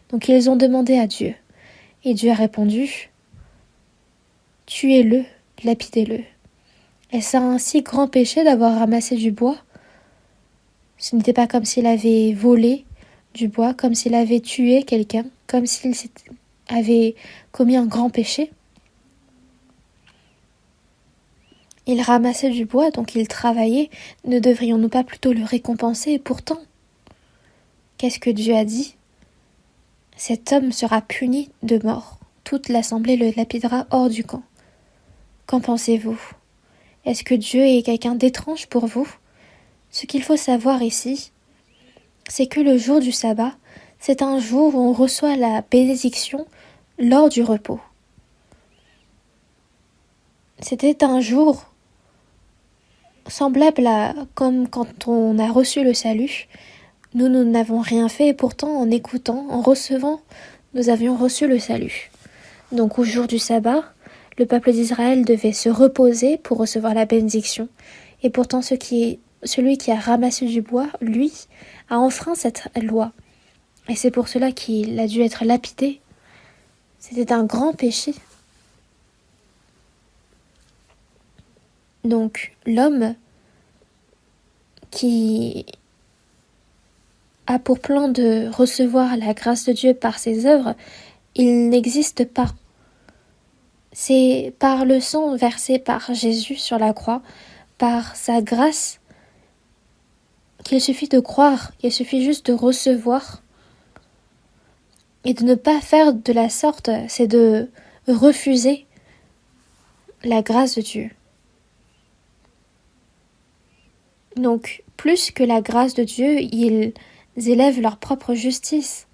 Donc ils ont demandé à Dieu. Et Dieu a répondu, « Tuez-le, lapidez-le. » Est-ce un si grand péché d'avoir ramassé du bois? Ce n'était pas comme s'il avait volé du bois, comme s'il avait tué quelqu'un, comme s'il avait commis un grand péché. Il ramassait du bois, donc il travaillait. Ne devrions-nous pas plutôt le récompenser? Et pourtant, qu'est-ce que Dieu a dit? Cet homme sera puni de mort. Toute l'assemblée le lapidera hors du camp. Qu'en pensez-vous? Est-ce que Dieu est quelqu'un d'étrange pour vous? Ce qu'il faut savoir ici, c'est que le jour du sabbat, c'est un jour où on reçoit la bénédiction lors du repos. C'était un jour semblable à comme quand on a reçu le salut. Nous n'avons rien fait et pourtant en écoutant, en recevant, nous avions reçu le salut. Donc au jour du sabbat, le peuple d'Israël devait se reposer pour recevoir la bénédiction. Et pourtant celui qui a ramassé du bois, lui, a enfreint cette loi. Et c'est pour cela qu'il a dû être lapidé. C'était un grand péché. Donc l'homme qui a pour plan de recevoir la grâce de Dieu par ses œuvres, il n'existe pas. C'est par le sang versé par Jésus sur la croix, par sa grâce, qu'il suffit de croire, qu'il suffit juste de recevoir. Et de ne pas faire de la sorte, c'est de refuser la grâce de Dieu. Donc, plus que la grâce de Dieu, ils élèvent leur propre justice.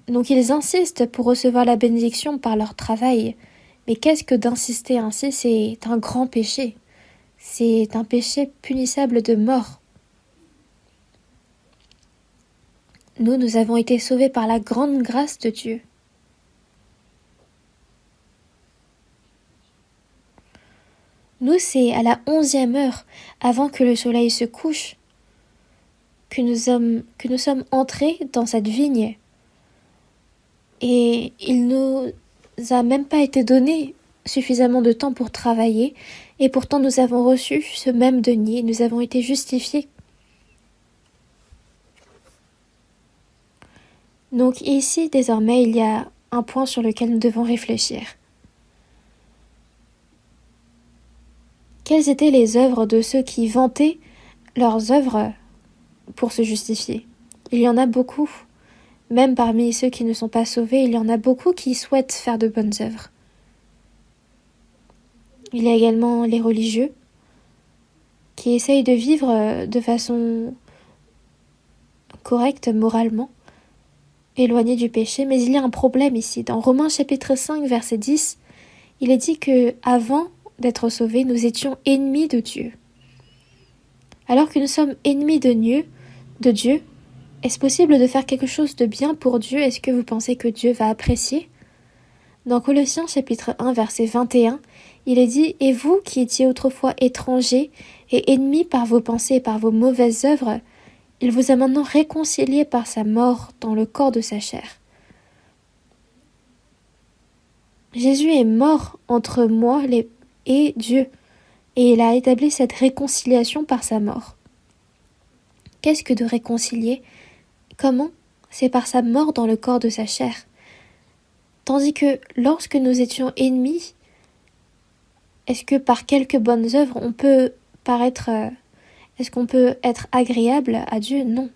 Donc ils insistent pour recevoir la bénédiction par leur travail. Mais qu'est-ce que d'insister ainsi? C'est un grand péché. C'est un péché punissable de mort. Nous avons été sauvés par la grande grâce de Dieu. Nous, c'est à la 11e heure, avant que le soleil se couche, que nous sommes entrés dans cette vigne. Et il nous a même pas été donné suffisamment de temps pour travailler, et pourtant nous avons reçu ce même denier, nous avons été justifiés. Donc ici, désormais, il y a un point sur lequel nous devons réfléchir. Quelles étaient les œuvres de ceux qui vantaient leurs œuvres pour se justifier? Il y en a beaucoup. Même parmi ceux qui ne sont pas sauvés, il y en a beaucoup qui souhaitent faire de bonnes œuvres. Il y a également les religieux qui essayent de vivre de façon correcte moralement, éloignés du péché. Mais il y a un problème ici. Dans Romains chapitre 5, verset 10, il est dit que avant d'être sauvés, nous étions ennemis de Dieu. Alors que nous sommes ennemis de Dieu, est-ce possible de faire quelque chose de bien pour Dieu? Est-ce que vous pensez que Dieu va apprécier? Dans Colossiens chapitre 1 verset 21, il est dit « Et vous qui étiez autrefois étrangers et ennemis par vos pensées et par vos mauvaises œuvres, il vous a maintenant réconciliés par sa mort dans le corps de sa chair. » Jésus est mort entre moi et Dieu, et il a établi cette réconciliation par sa mort. Qu'est-ce que de réconcilier? Comment? C'est par sa mort dans le corps de sa chair. Tandis que lorsque nous étions ennemis, est-ce que par quelques bonnes œuvres est-ce qu'on peut être agréable à Dieu? Non.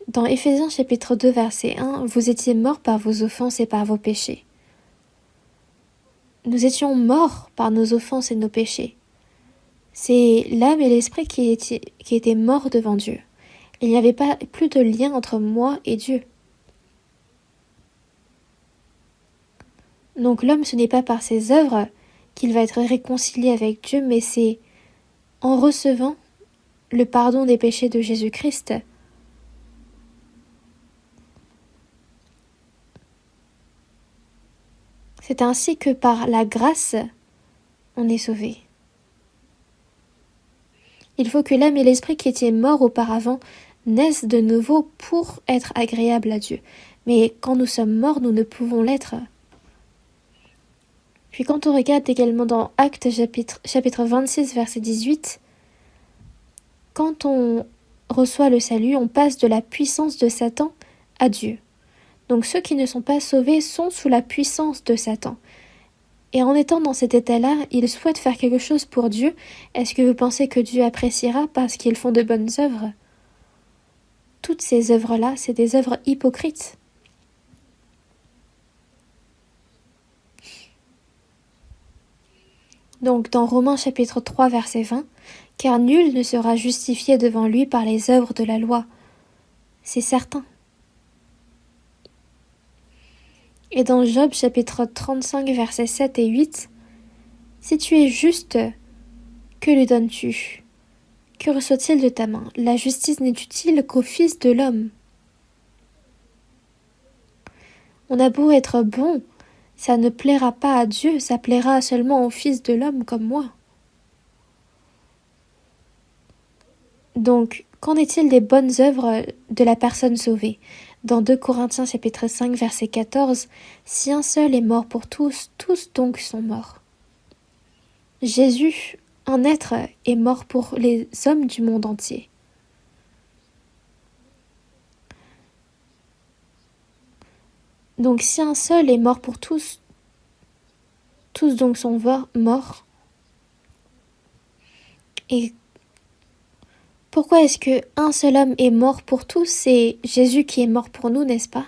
Dans Éphésiens chapitre 2 verset 1, vous étiez morts par vos offenses et par vos péchés. Nous étions morts par nos offenses et nos péchés. C'est l'âme et l'esprit qui étaient morts devant Dieu. Il n'y avait pas plus de lien entre moi et Dieu. Donc l'homme, ce n'est pas par ses œuvres qu'il va être réconcilié avec Dieu, mais c'est en recevant le pardon des péchés de Jésus-Christ. C'est ainsi que par la grâce, on est sauvé. Il faut que l'âme et l'esprit qui étaient morts auparavant naissent de nouveau pour être agréables à Dieu. Mais quand nous sommes morts, nous ne pouvons l'être. Puis quand on regarde également dans Actes chapitre 26, verset 18, quand on reçoit le salut, on passe de la puissance de Satan à Dieu. Donc ceux qui ne sont pas sauvés sont sous la puissance de Satan. Et en étant dans cet état-là, ils souhaitent faire quelque chose pour Dieu. Est-ce que vous pensez que Dieu appréciera parce qu'ils font de bonnes œuvres? Toutes ces œuvres-là, c'est des œuvres hypocrites. Donc dans Romains chapitre 3 verset 20, « Car nul ne sera justifié devant lui par les œuvres de la loi. » C'est certain. Et dans Job chapitre 35 versets 7 et 8, « Si tu es juste, que lui donnes-tu? Que reçoit-il de ta main? La justice n'est utile qu'au Fils de l'homme. » On a beau être bon, ça ne plaira pas à Dieu, ça plaira seulement au Fils de l'homme comme moi. Donc, qu'en est-il des bonnes œuvres de la personne sauvée? Dans 2 Corinthiens chapitre 5 verset 14, « Si un seul est mort pour tous, tous donc sont morts. » Jésus, un être, est mort pour les hommes du monde entier. Donc si un seul est mort pour tous, tous donc sont morts. Et pourquoi est-ce que un seul homme est mort pour tous? C'est Jésus qui est mort pour nous, n'est-ce pas?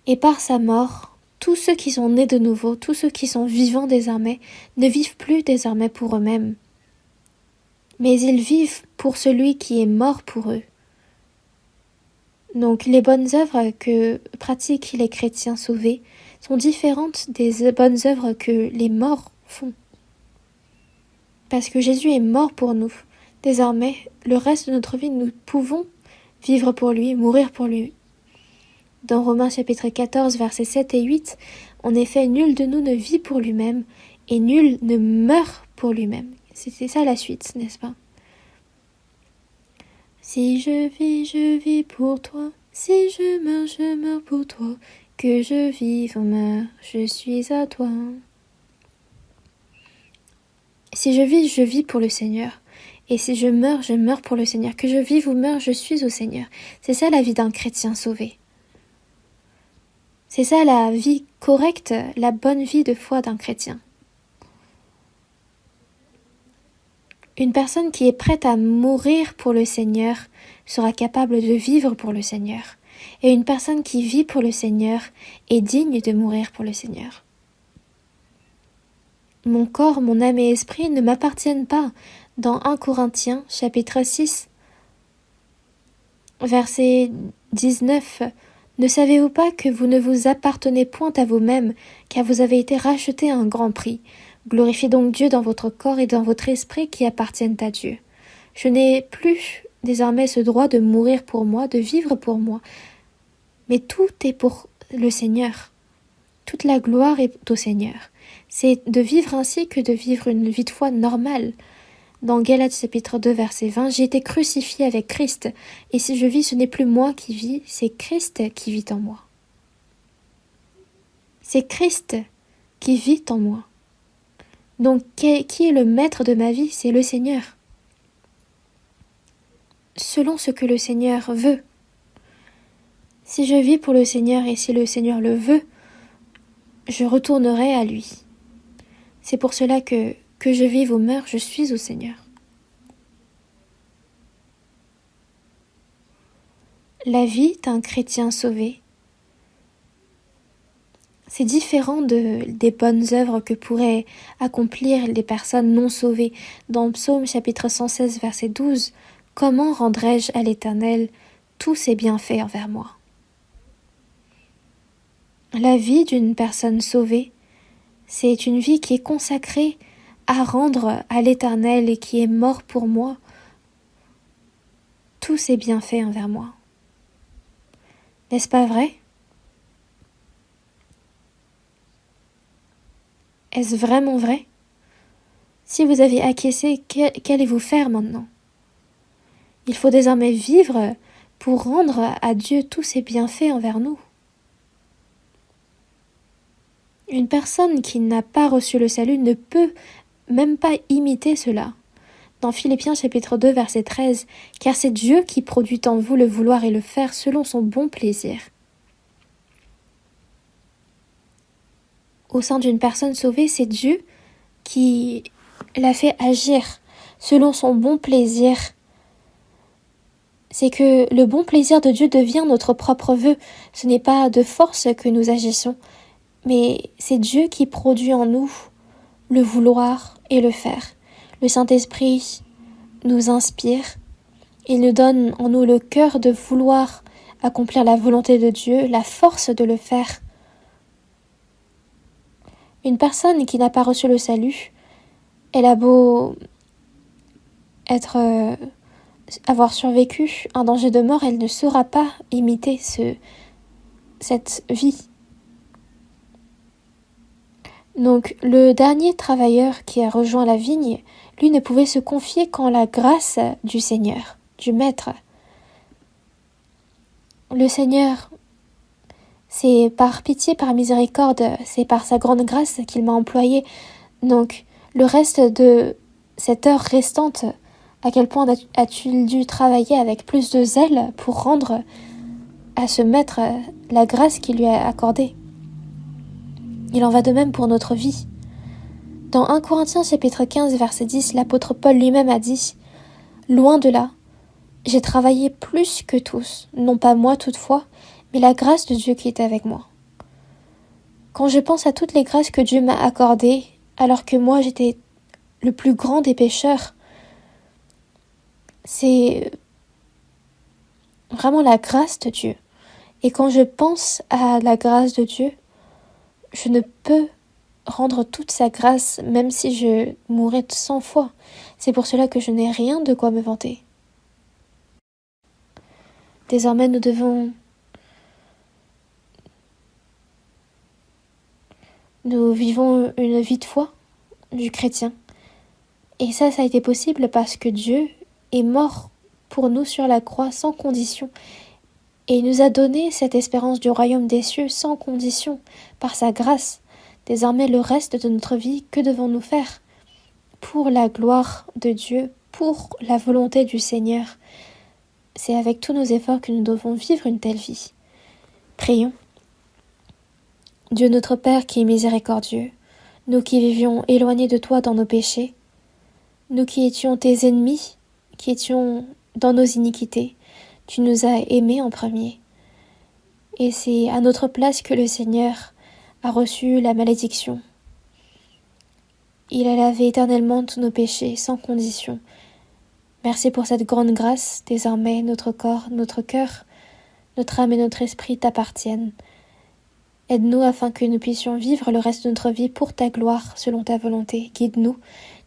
Et par sa mort, tous ceux qui sont nés de nouveau, tous ceux qui sont vivants désormais, ne vivent plus désormais pour eux-mêmes. Mais ils vivent pour celui qui est mort pour eux. Donc les bonnes œuvres que pratiquent les chrétiens sauvés sont différentes des bonnes œuvres que les morts font. Parce que Jésus est mort pour nous. Désormais, le reste de notre vie, nous pouvons vivre pour lui, mourir pour lui. Dans Romains chapitre 14, versets 7 et 8, en effet, nul de nous ne vit pour lui-même, et nul ne meurt pour lui-même. C'est ça la suite, n'est-ce pas? Si je vis pour toi. Si je meurs pour toi. Que je vive ou meure, je suis à toi. Si je vis pour le Seigneur. Et si je meurs pour le Seigneur. Que je vive ou meure, je suis au Seigneur. C'est ça la vie d'un chrétien sauvé. C'est ça la vie correcte, la bonne vie de foi d'un chrétien. Une personne qui est prête à mourir pour le Seigneur sera capable de vivre pour le Seigneur. Et une personne qui vit pour le Seigneur est digne de mourir pour le Seigneur. Mon corps, mon âme et esprit ne m'appartiennent pas. Dans 1 Corinthiens, chapitre 6, verset 19, « Ne savez-vous pas que vous ne vous appartenez point à vous-même, car vous avez été rachetés à un grand prix? Glorifiez donc Dieu dans votre corps et dans votre esprit qui appartiennent à Dieu. Je n'ai plus désormais ce droit de mourir pour moi, de vivre pour moi, mais tout est pour le Seigneur. Toute la gloire est au Seigneur. C'est de vivre ainsi que de vivre une vie de foi normale. Dans Galates chapitre 2 verset 20, « J'ai été crucifié avec Christ, et si je vis, ce n'est plus moi qui vis, c'est Christ qui vit en moi. » C'est Christ qui vit en moi. Donc, qui est le maître de ma vie? C'est le Seigneur. Selon ce que le Seigneur veut. Si je vis pour le Seigneur et si le Seigneur le veut, je retournerai à lui. C'est pour cela que je vive ou meure, je suis au Seigneur. La vie d'un chrétien sauvé, c'est différent des bonnes œuvres que pourraient accomplir les personnes non sauvées. Dans Psaume chapitre 116 verset 12, « Comment rendrai-je à l'Éternel tous ses bienfaits envers moi ?» La vie d'une personne sauvée, c'est une vie qui est consacrée à rendre à l'Éternel et qui est mort pour moi, tous ses bienfaits envers moi. N'est-ce pas vrai? Est-ce vraiment vrai? Si vous avez acquiescé, qu'allez-vous faire maintenant? Il faut désormais vivre pour rendre à Dieu tous ses bienfaits envers nous. Une personne qui n'a pas reçu le salut ne peut même pas imiter cela. Dans Philippiens chapitre 2 verset 13, « Car c'est Dieu qui produit en vous le vouloir et le faire selon son bon plaisir. » Au sein d'une personne sauvée, c'est Dieu qui l'a fait agir selon son bon plaisir. C'est que le bon plaisir de Dieu devient notre propre vœu. Ce n'est pas de force que nous agissons, mais c'est Dieu qui produit en nous le vouloir et le faire. Le Saint-Esprit nous inspire, il nous donne en nous le cœur de vouloir accomplir la volonté de Dieu, la force de le faire. Une personne qui n'a pas reçu le salut, elle a beau avoir survécu un danger de mort, elle ne saura pas imiter cette vie. Donc le dernier travailleur qui a rejoint la vigne, lui ne pouvait se confier qu'en la grâce du Seigneur, du Maître. Le Seigneur, c'est par pitié, par miséricorde, c'est par sa grande grâce qu'il m'a employé. Donc le reste de cette heure restante, à quel point as-tu dû travailler avec plus de zèle pour rendre à ce Maître la grâce qu'il lui a accordée? Il en va de même pour notre vie. Dans 1 Corinthiens chapitre 15 verset 10, l'apôtre Paul lui-même a dit « Loin de là, j'ai travaillé plus que tous, non pas moi toutefois, mais la grâce de Dieu qui est avec moi. » Quand je pense à toutes les grâces que Dieu m'a accordées, alors que moi j'étais le plus grand des pécheurs, c'est vraiment la grâce de Dieu. Et quand je pense à la grâce de Dieu, je ne peux rendre toute sa grâce, même si je mourrais 100 fois. C'est pour cela que je n'ai rien de quoi me vanter. Désormais, nous vivons une vie de foi du chrétien. Et ça a été possible parce que Dieu est mort pour nous sur la croix sans condition. Et il nous a donné cette espérance du royaume des cieux sans condition, par sa grâce. Désormais, le reste de notre vie, que devons-nous faire? Pour la gloire de Dieu, pour la volonté du Seigneur. C'est avec tous nos efforts que nous devons vivre une telle vie. Prions. Dieu notre Père qui est miséricordieux, nous qui vivions éloignés de toi dans nos péchés, nous qui étions tes ennemis, qui étions dans nos iniquités, tu nous as aimés en premier. Et c'est à notre place que le Seigneur a reçu la malédiction. Il a lavé éternellement tous nos péchés, sans condition. Merci pour cette grande grâce. Désormais, notre corps, notre cœur, notre âme et notre esprit t'appartiennent. Aide-nous afin que nous puissions vivre le reste de notre vie pour ta gloire, selon ta volonté. Guide-nous.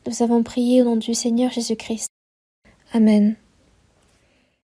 Nous avons prié au nom du Seigneur Jésus-Christ. Amen.